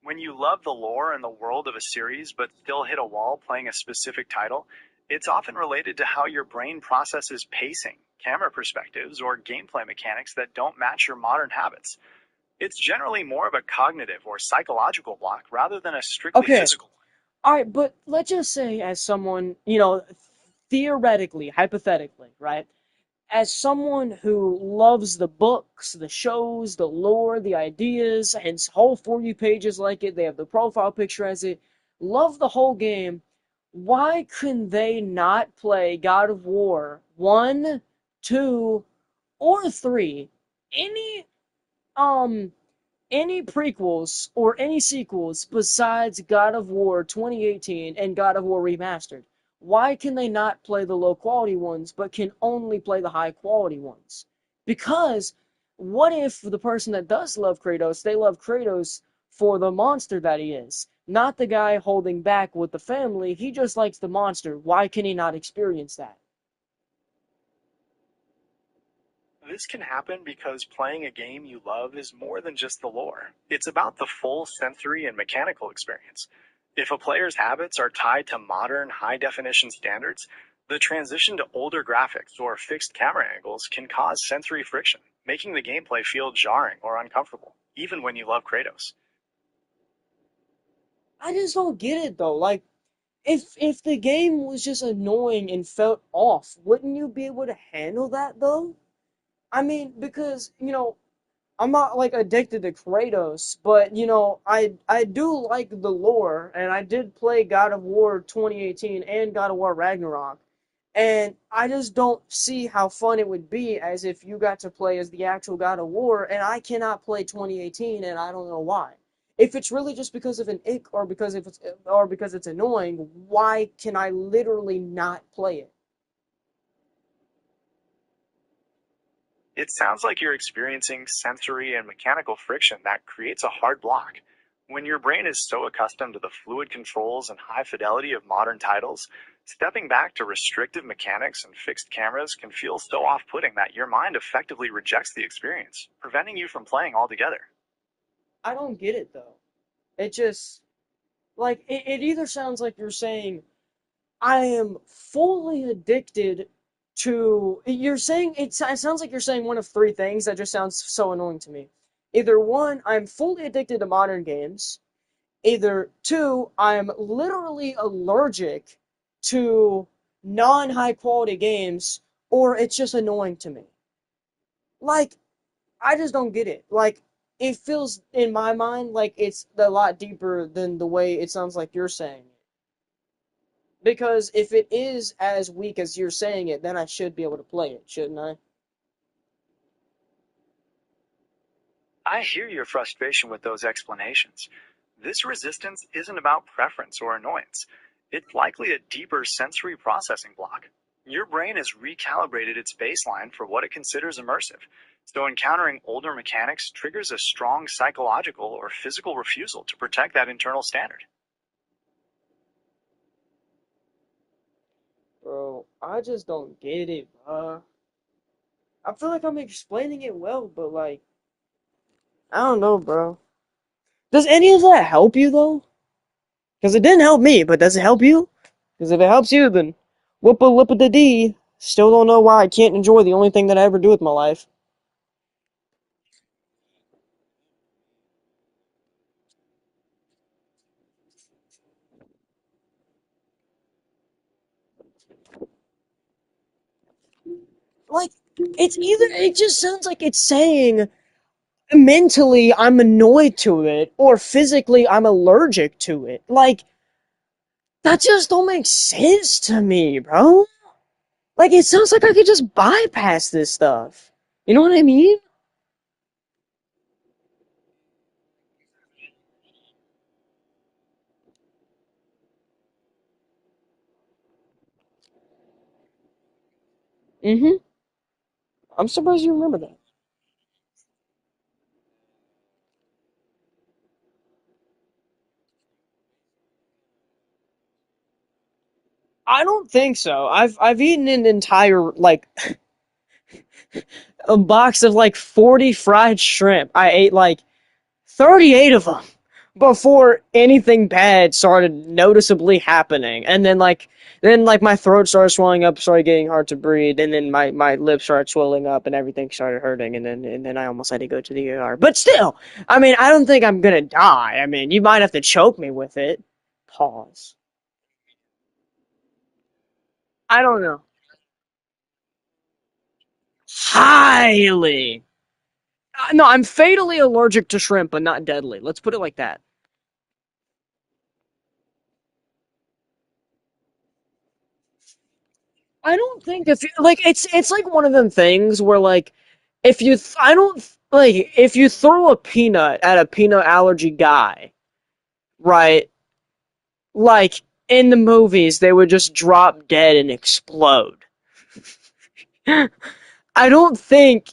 When you love the lore and the world of a series but still hit a wall playing a specific title, it's often related to how your brain processes pacing, camera perspectives, or gameplay mechanics that don't match your modern habits. It's generally more of a cognitive or psychological block rather than a strictly Okay, physical one. alright, but let's just say as someone, theoretically, hypothetically, right? As someone who loves the books, the shows, the lore, the ideas, and whole 40 pages like it, they have the profile picture as it, love the whole game, why can they not play God of War 1, 2, or 3? Any, um, any prequels or any sequels besides God of War 2018 and God of War Remastered? Why can they not play the low quality ones but can only play the high quality ones? Because what if the person that does love Kratos, they love Kratos for the monster that he is, not the guy holding back with the family? He just likes the monster. Why can he not experience that? This can happen because playing a game you love is more than just the lore. It's about the full sensory and mechanical experience. If a player's habits are tied to modern, high definition standards, the transition to older graphics or fixed camera angles can cause sensory friction, making the gameplay feel jarring or uncomfortable, even when you love Kratos. I just don't get it though. Like, if the game was just annoying and felt off, wouldn't you be able to handle that though? I mean, because, I'm not like addicted to Kratos, but I do like the lore, and I did play God of War 2018 and God of War Ragnarok, and I just don't see how fun it would be as if you got to play as the actual God of War, and I cannot play 2018, and I don't know why. If it's really just because of an ick or because it's annoying, why can I literally not play it? It sounds like you're experiencing sensory and mechanical friction that creates a hard block. When your brain is so accustomed to the fluid controls and high fidelity of modern titles, stepping back to restrictive mechanics and fixed cameras can feel so off putting that your mind effectively rejects the experience, preventing you from playing altogether. I don't get it though. It just like it either sounds like you're saying I am fully addicted to. You're saying it sounds like you're saying one of three things that just sounds so annoying to me. Either one, I'm fully addicted to modern games. Either two, I'm literally allergic to non-high quality games, or it's just annoying to me. Like, I just don't get it. Like, it feels in my mind like it's a lot deeper than the way it sounds like you're saying. Because if it is as weak as you're saying it, then I should be able to play it, shouldn't I? I hear your frustration with those explanations. This resistance isn't about preference or annoyance. It's likely a deeper sensory processing block. Your brain has recalibrated its baseline for what it considers immersive, so encountering older mechanics triggers a strong psychological or physical refusal to protect that internal standard. Bro, I just don't get it, I feel like I'm explaining it well, but like, I don't know, bro. Does any of that help you though? Because it didn't help me, but does it help you? Because if it helps you, then whoop a lip a dee. Still don't know why I can't enjoy the only thing that I ever do with my life. Like, it just sounds like it's saying mentally I'm annoyed to it, or physically I'm allergic to it. Like, that just don't make sense to me, bro. Like, it sounds like I could just bypass this stuff. You know what I mean? Mm-hmm. I'm surprised you remember that. I don't think so. I've eaten an entire like a box of like 40 fried shrimp. I ate like 38 of them before anything bad started noticeably happening. And then my throat started swelling up, started getting hard to breathe, and then my lips started swelling up and everything started hurting, and then I almost had to go to the ER. But still, I mean, I don't think I'm gonna die. I mean, you might have to choke me with it. Pause. I don't know. Highly. No, I'm fatally allergic to shrimp, but not deadly. Let's put it like that. I don't think if you, like it's like one of them things where like if you I don't like if you throw a peanut at a peanut allergy guy, right? Like in the movies, they would just drop dead and explode. I don't think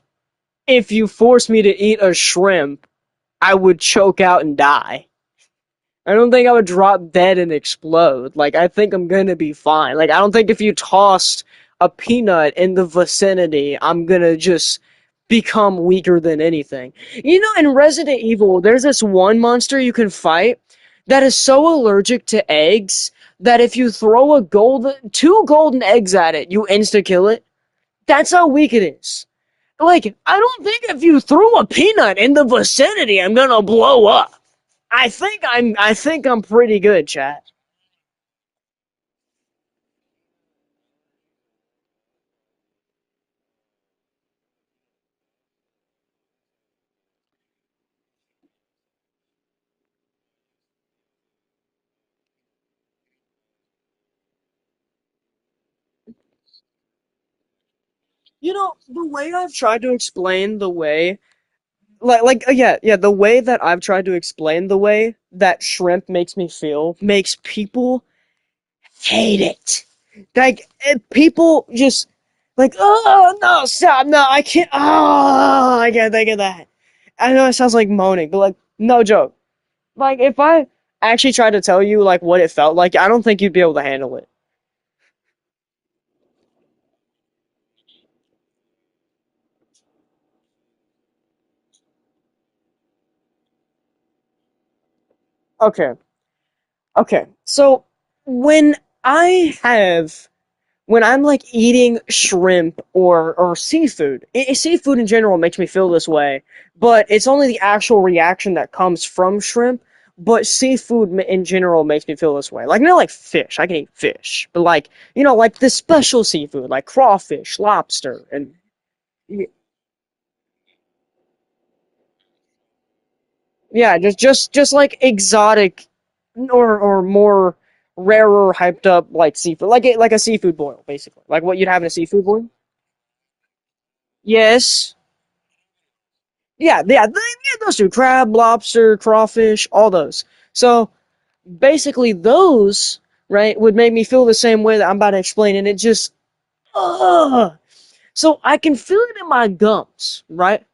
if you force me to eat a shrimp, I would choke out and die. I don't think I would drop dead and explode. Like, I think I'm gonna be fine. Like, I don't think if you tossed a peanut in the vicinity, I'm gonna just become weaker than anything. You know, in Resident Evil, there's this one monster you can fight that is so allergic to eggs that if you throw two golden eggs at it, you insta-kill it. That's how weak it is. Like, I don't think if you threw a peanut in the vicinity, I'm gonna blow up. I think I'm pretty good, chat. You know, the way I've tried to explain the way yeah, the way that I've tried to explain the way that shrimp makes me feel makes people hate it. Like people just like, oh no, stop, no, I can't, oh, I can't think of that. I know it sounds like moaning, but like, no joke. Like if I actually tried to tell you like what it felt like, I don't think you'd be able to handle it. Okay, okay. So when I have when I'm like eating shrimp or seafood, seafood in general makes me feel this way, but it's only the actual reaction that comes from shrimp. But seafood in general makes me feel this way. Like not like fish, I can eat fish, but like like the special seafood, like crawfish, lobster, and yeah, just like exotic or more rarer, hyped up like seafood, like a seafood boil, basically, like what you'd have in a seafood boil. Yes. Yeah, those two: crab, lobster, crawfish, all those. So basically, those right would make me feel the same way that I'm about to explain, and it just ugh. So I can feel it in my gums, right?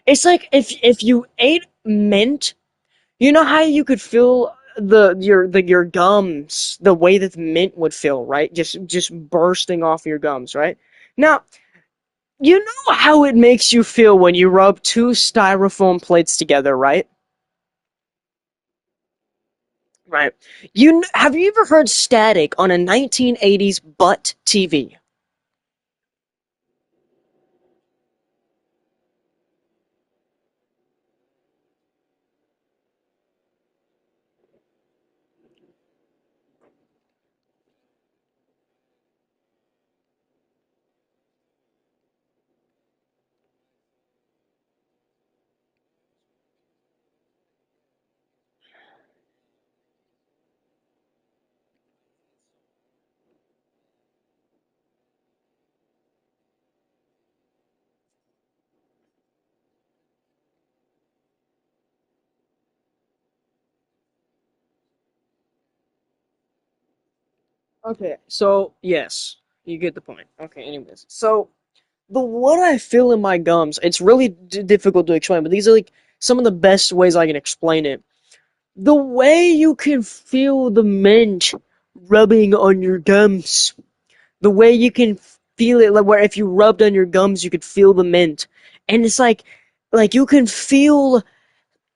It's like if you ate mint, you know how you could feel your gums the way that the mint would feel, right? Just bursting off your gums, right? Now, you know how it makes you feel when you rub two styrofoam plates together, right? Right. Have you ever heard static on a 1980s butt TV? Okay, so yes, you get the point. Okay, anyways, so the what I feel in my gums, it's really difficult to explain, but these are like some of the best ways I can explain it. The way you can feel the mint rubbing on your gums, the way you can feel it, like where if you rubbed on your gums, you could feel the mint, and it's like you can feel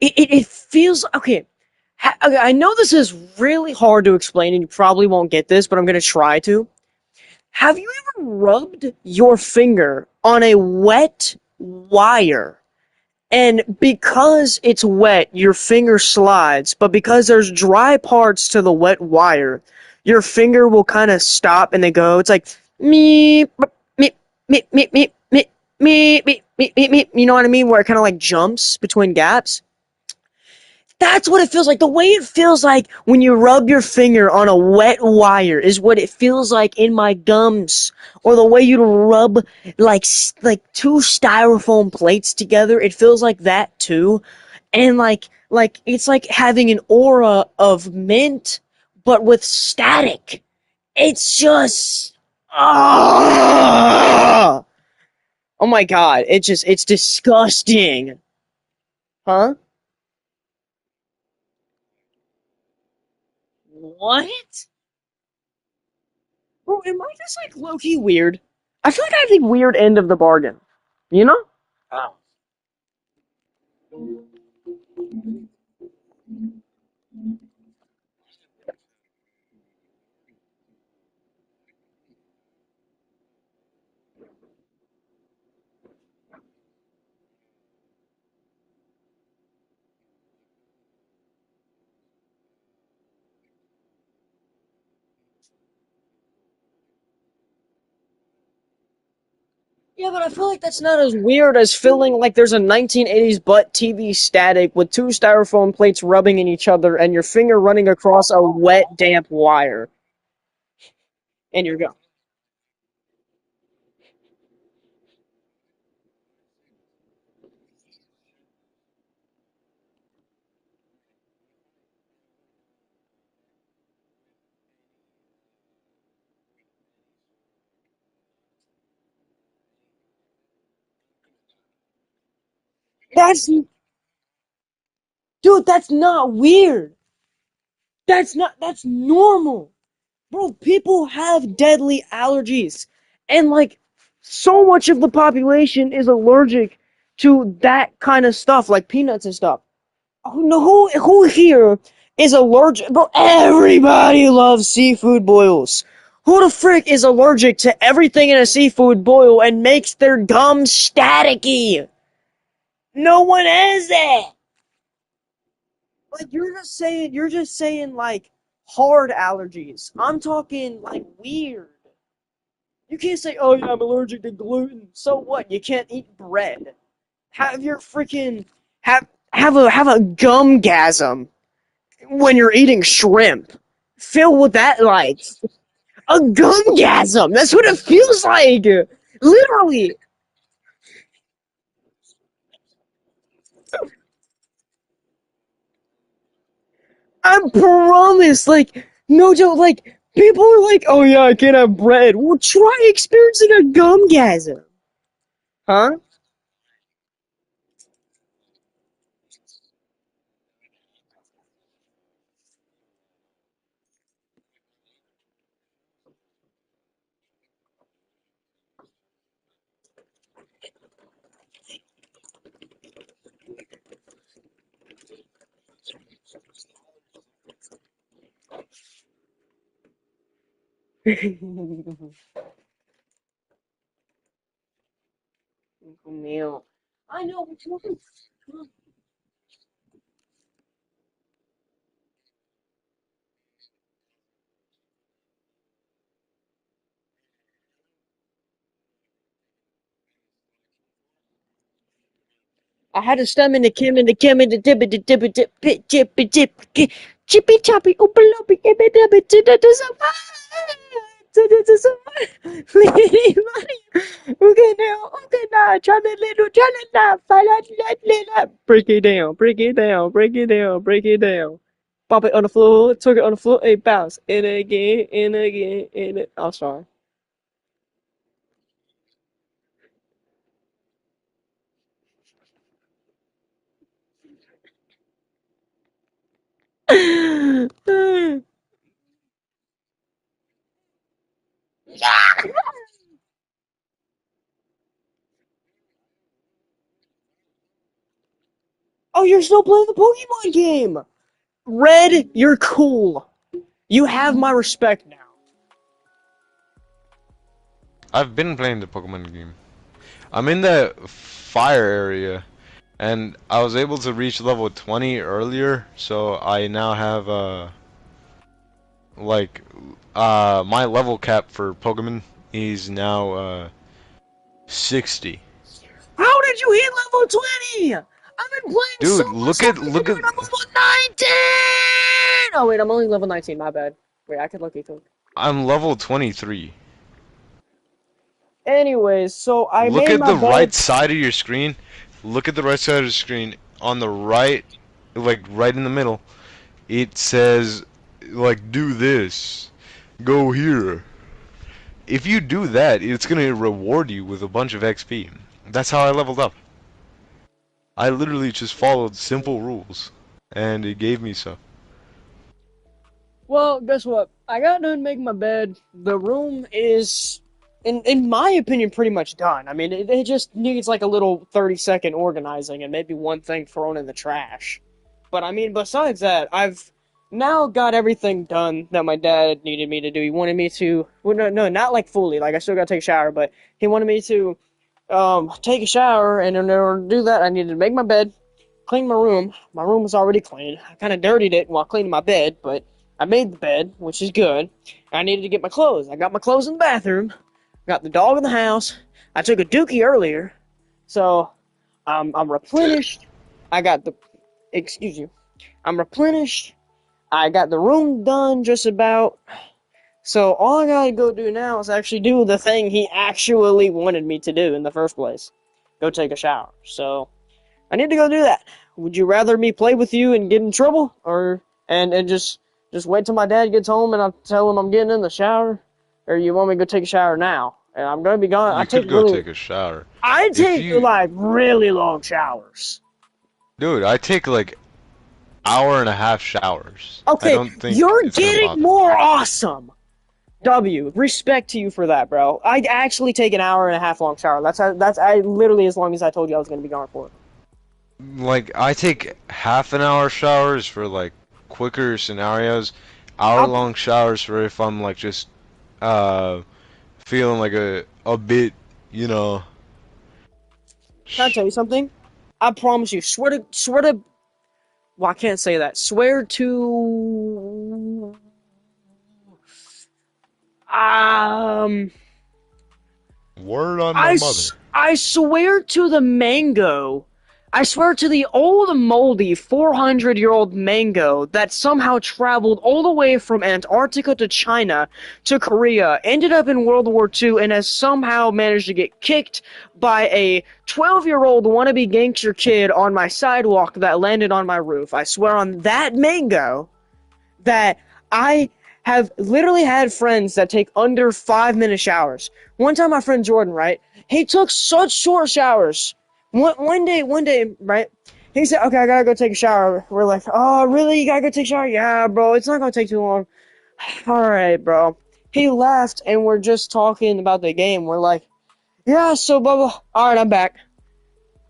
it feels okay. Okay, I know this is really hard to explain, and you probably won't get this, but I'm gonna try to. Have you ever rubbed your finger on a wet wire? And because it's wet, your finger slides, but because there's dry parts to the wet wire, your finger will kind of stop and they go. It's like me, me, me, me, me, me, me, me, me, me, me. You know what I mean? Where it kind of like jumps between gaps. That's what it feels like. The way it feels like when you rub your finger on a wet wire is what it feels like in my gums. Or the way you rub like two styrofoam plates together. It feels like that too. And like it's like having an aura of mint but with static. It's just ah! Oh my god, it's disgusting. Huh? What? Bro, am I just like low key weird? I feel like I have the weird end of the bargain. You know? Oh. Yeah, but I feel like that's not as weird as feeling like there's a 1980s butt TV static with two styrofoam plates rubbing in each other and your finger running across a wet, damp wire. And you're go. That's, dude, that's not weird. That's normal. Bro, people have deadly allergies. And like, so much of the population is allergic to that kind of stuff, like peanuts and stuff. Who here is allergic? Bro, everybody loves seafood boils. Who the frick is allergic to everything in a seafood boil and makes their gums staticky? No one has that. Like you're just saying like hard allergies. I'm talking like weird. You can't say, "Oh yeah, I'm allergic to gluten." So what? You can't eat bread. Have your freaking have a gumgasm when you're eating shrimp. Feel what that like. A gumgasm. That's what it feels like. Literally. I promise. Like, no joke. Like, people are like, oh yeah, I can't have bread. Well, try experiencing a gumgasm. Huh? Meal. I know, but I had a stem in the kim in the kim in the dip in the dip in the dip chip dip chippy choppy open loppy ibby dibby to some to some okay now try the little try it now fight out let break it down break it down break it down break it down pop it on the floor took it on the floor hey bounce and again and it I'm sorry. Oh, you're still playing the Pokemon game. Red, you're cool. You have my respect now. I've been playing the Pokemon game. I'm in the fire area, and I was able to reach level 20 earlier, so I now have like my level cap for Pokemon is now 60. How did you hit level 20? I've been playing so Dude, much look and at I'm level 19! Oh, wait, I'm only level 19, my bad. Wait, I could look too. I'm level 23. Anyways, so I Look made at my the right bed. side of your screen. Look at the right side of the screen. On the right, like right in the middle, it says like do this. Go here. If you do that, it's gonna reward you with a bunch of XP. That's how I leveled up. I literally just followed simple rules, and it gave me stuff. Well, guess what? I got done making my bed. The room is, in my opinion, pretty much done. I mean, it just needs like a little 30-second organizing and maybe one thing thrown in the trash. But I mean, besides that, I've now got everything done that my dad needed me to do. He wanted me to, well, no, not like fully. Like I still got to take a shower, but he wanted me to take a shower, and in order to do that, I needed to make my bed, clean my room. My room was already clean. I kind of dirtied it while cleaning my bed, but I made the bed, which is good. I needed to get my clothes. I got my clothes in the bathroom. Got the dog in the house. I took a dookie earlier, so I'm replenished. I got the, excuse you, I'm replenished. I got the room done just about. So all I gotta go do now is actually do the thing he actually wanted me to do in the first place. Go take a shower. So I need to go do that. Would you rather me play with you and get in trouble, or and just wait till my dad gets home and I tell him I'm getting in the shower, or you want me to go take a shower now? And I'm gonna be gone. You could go take a shower. I If take you, like really long showers. dude, I take like hour and a half showers. I Okay, don't think you're it's gonna getting bother. more awesome. W, respect to you for that, bro. I actually take an hour and a half long shower. That's literally as long as I told you I was gonna be gone for. Like I take half an hour showers for like quicker scenarios, hour I'll, long showers for if I'm like just uh feeling like a bit, you know. can I tell you something? I promise you. Swear to. Well, I can't say that. Swear to. Um. Word on my mother. I swear to the mango. I swear to the old moldy 400-year-old mango that somehow traveled all the way from Antarctica to China to Korea, ended up in World War II, and has somehow managed to get kicked by a 12-year-old wannabe gangster kid on my sidewalk that landed on my roof. I swear on that mango that I have literally had friends that take under 5-minute showers. One time, my friend Jordan, right? He took such short showers. One day, right? He said, "Okay, I gotta go take a shower." We're like, "Oh, really? You gotta go take a shower?" "Yeah, bro. It's not gonna take too long." "All right, bro." He left, and we're just talking about the game. We're like, "Yeah, so blah blah." "All right, I'm back."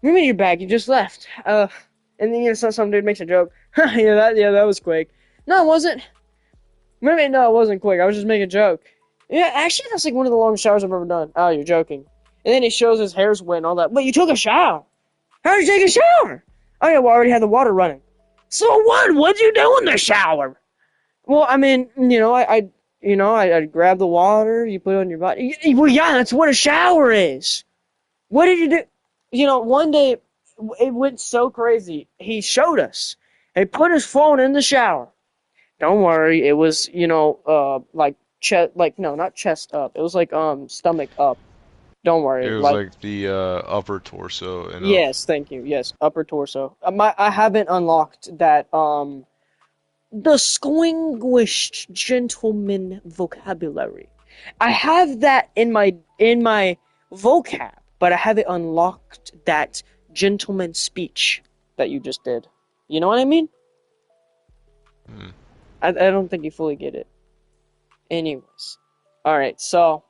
"You mean you're back? You just left?" And then some dude makes a joke. Yeah, that was quick. No, it wasn't. Maybe no, it wasn't quick. I was just making a joke. Yeah, actually, that's like one of the longest showers I've ever done. Oh, you're joking. And then he shows his hair's wet and all that. But you took a shower. How did you take a shower? Oh yeah, well, I already had the water running. So what? What'd you do in the shower? Well, I mean, I grab the water, you put it on your body. Well, yeah, that's what a shower is. What did you do? One day, it went so crazy. He showed us. He put his phone in the shower. Don't worry, it was, like chest, like no, not chest up. It was like stomach up. Don't It worry, was like like the upper torso and up. yes, thank you. Yes, upper torso. I haven't unlocked that distinguished gentleman vocabulary. I have that in my vocab, but I haven't unlocked that gentleman speech that you just did. You know what I mean? Hmm. I don't think you fully get it. Anyways. Alright, so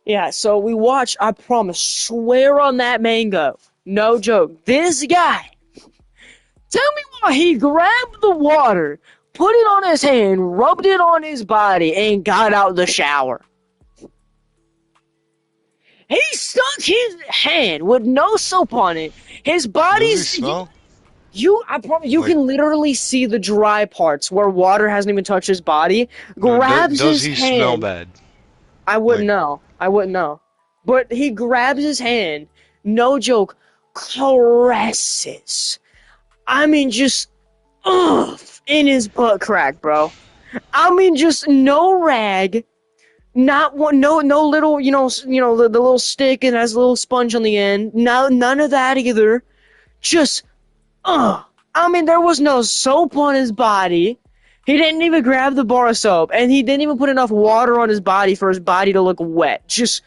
yeah, so we watch, I promise, swear on that mango. No joke. This guy, tell me why he grabbed the water, put it on his hand, rubbed it on his body, and got out the shower. He stuck his hand with no soap on it. His Does he body's smell? I promise you Like, can literally see the dry parts where water hasn't even touched his body. no, Grabs does his he smell hand. bad? I wouldn't Like, know. I wouldn't know. But he grabs his hand, no joke, caresses. I mean, just in his butt crack, bro. I mean, just no rag, not one, no little, the little stick and has a little sponge on the end. No, none of that either. Just I mean, there was no soap on his body. He didn't even grab the bar of soap, and he didn't even put enough water on his body for his body to look wet. Just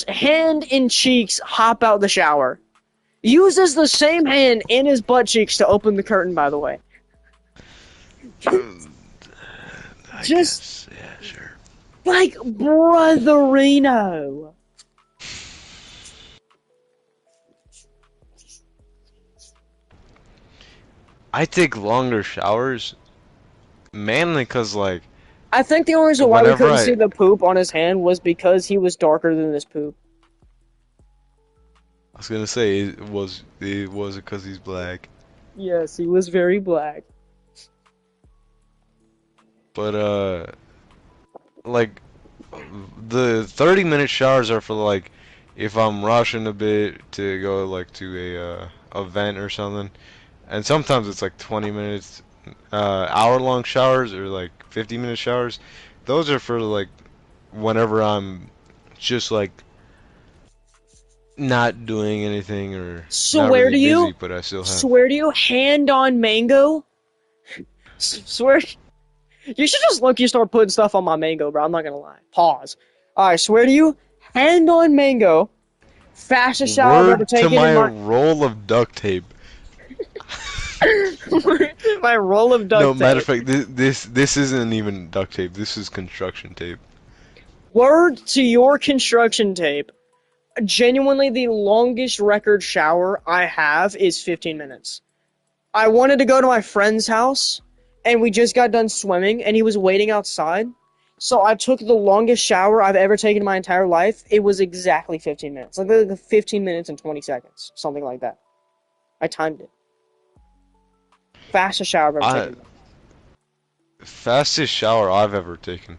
hand in cheeks, hop out the shower. Uses the same hand in his butt cheeks to open the curtain, by the way. I Just guess, yeah, sure. like brotherino. I take longer showers, mainly because, like, I think the only reason why we whenever couldn't I, see the poop on his hand was because he was darker than his poop. I was gonna say it was because he's black, Yes, he was very black. but like the 30-minute showers are for like if I'm rushing a bit to go like to a event or something, and sometimes it's like 20 minutes, hour-long showers or like 50-minute showers. Those are for like whenever I'm just like not doing anything or not Swear really to you, busy, but I still have. swear to you, hand on mango. Swear, you should just look. You start putting stuff on my mango, bro. I'm not gonna lie. Pause. All right, swear to you, hand on mango. Fastest shower I've ever Word to taken in my my roll of duct tape. my roll of No, duct matter of tape. fact, this isn't even duct tape. This is construction tape. Word to your construction tape. Genuinely, the longest record shower I have is 15 minutes. I wanted to go to my friend's house, and we just got done swimming, and he was waiting outside. So I took the longest shower I've ever taken in my entire life. It was exactly 15 minutes. Like 15 minutes and 20 seconds. Something like that. I timed it. Fastest shower I've ever I taken. fastest shower I've ever taken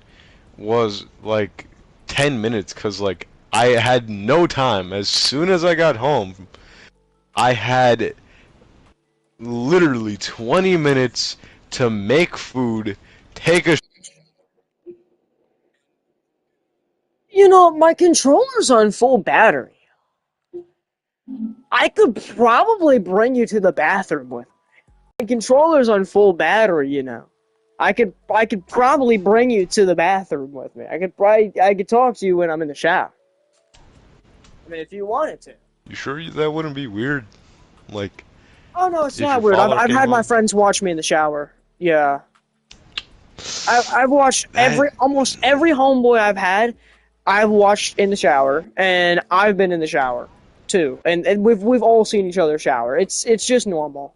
was like 10 minutes because like I had no time. As soon as I got home, I had literally 20 minutes to make food, take a You know, my controller's on full battery. I could probably bring you to the bathroom with me. My controller's on full battery, you know. I could probably bring you to the bathroom with me. I could talk to you when I'm in the shower. I mean, if you wanted to. You sure that wouldn't be weird? Like, Oh no, it's if not your weird. I've father I've came had my home? friends watch me in the shower. Yeah. I've watched That almost every homeboy I've had, I've watched in the shower, and I've been in the shower too. And we've all seen each other shower. It's just normal.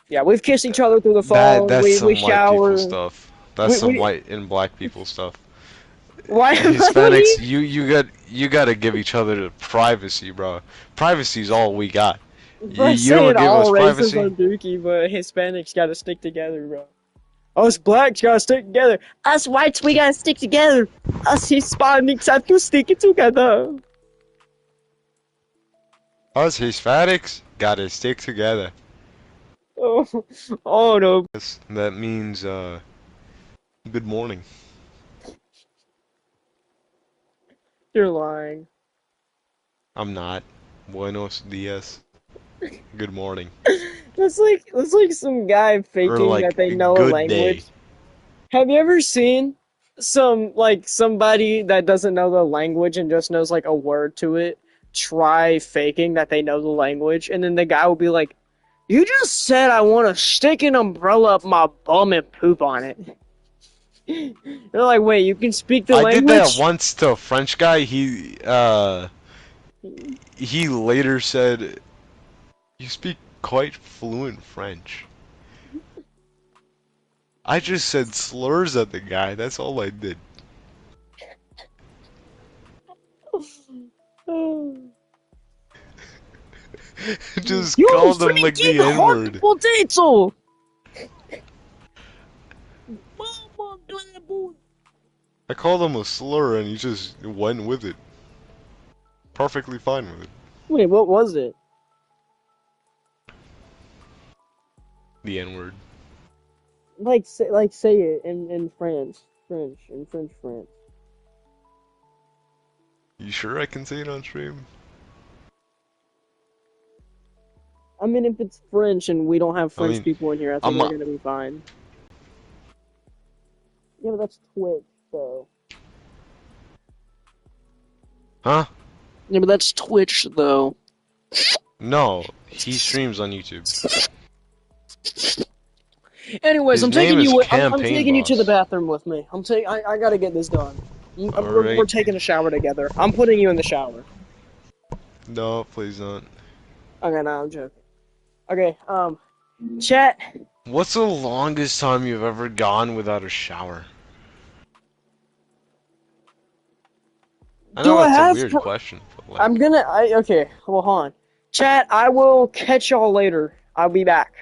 Yeah, we've kissed each other through the phone. that's We some white people shower. stuff. That's some We white and black people stuff. why what do Hispanics, you you gotta give each other the privacy, bro. Privacy's all we got. bro You saying don't give all us races are privacy? dookie, but Hispanics gotta stick together, bro. Us blacks gotta stick together. Us whites we gotta stick together. Us Hispanics have to stick it together. Us Hispanics gotta stick together. Oh, oh no. That means good morning. You're lying. I'm not. Buenos dias. Good morning. That's like some guy Or faking that like they know a good day. language. Have you ever seen somebody that doesn't know the language and just knows like a word to it try faking that they know the language, and then the guy will be like, "You just said I want to stick an umbrella up my bum and poop on it." They're like, "Wait, you can speak the I did that language?" once to a French guy. He later said, "You speak quite fluent French." I just said slurs at the guy. That's all I did. Just You called him like freaking the hot N-word. potato! I called him a slur and he just went with it. Perfectly fine with it. Wait, what was it? The N-word. Say it in French, French. You sure I can say it on stream? I mean, if it's French and we don't have I French mean, people in here, I think I'm we're gonna be fine. Yeah, but that's Twitch, so. huh? Yeah, but that's Twitch, though. No, he streams on YouTube. Anyways, His I'm name taking is you. I'm Campaign taking you to the Boss. bathroom with me. I gotta get this done. We're Alright. taking a shower together. I'm putting you in the shower. No, please don't. Okay, no, I'm joking. Okay, chat. What's the longest time you've ever gone without a shower? I Do know I that's a have? weird question, but like, Okay. Well, hold on. Chat. I will catch y'all later. I'll be back.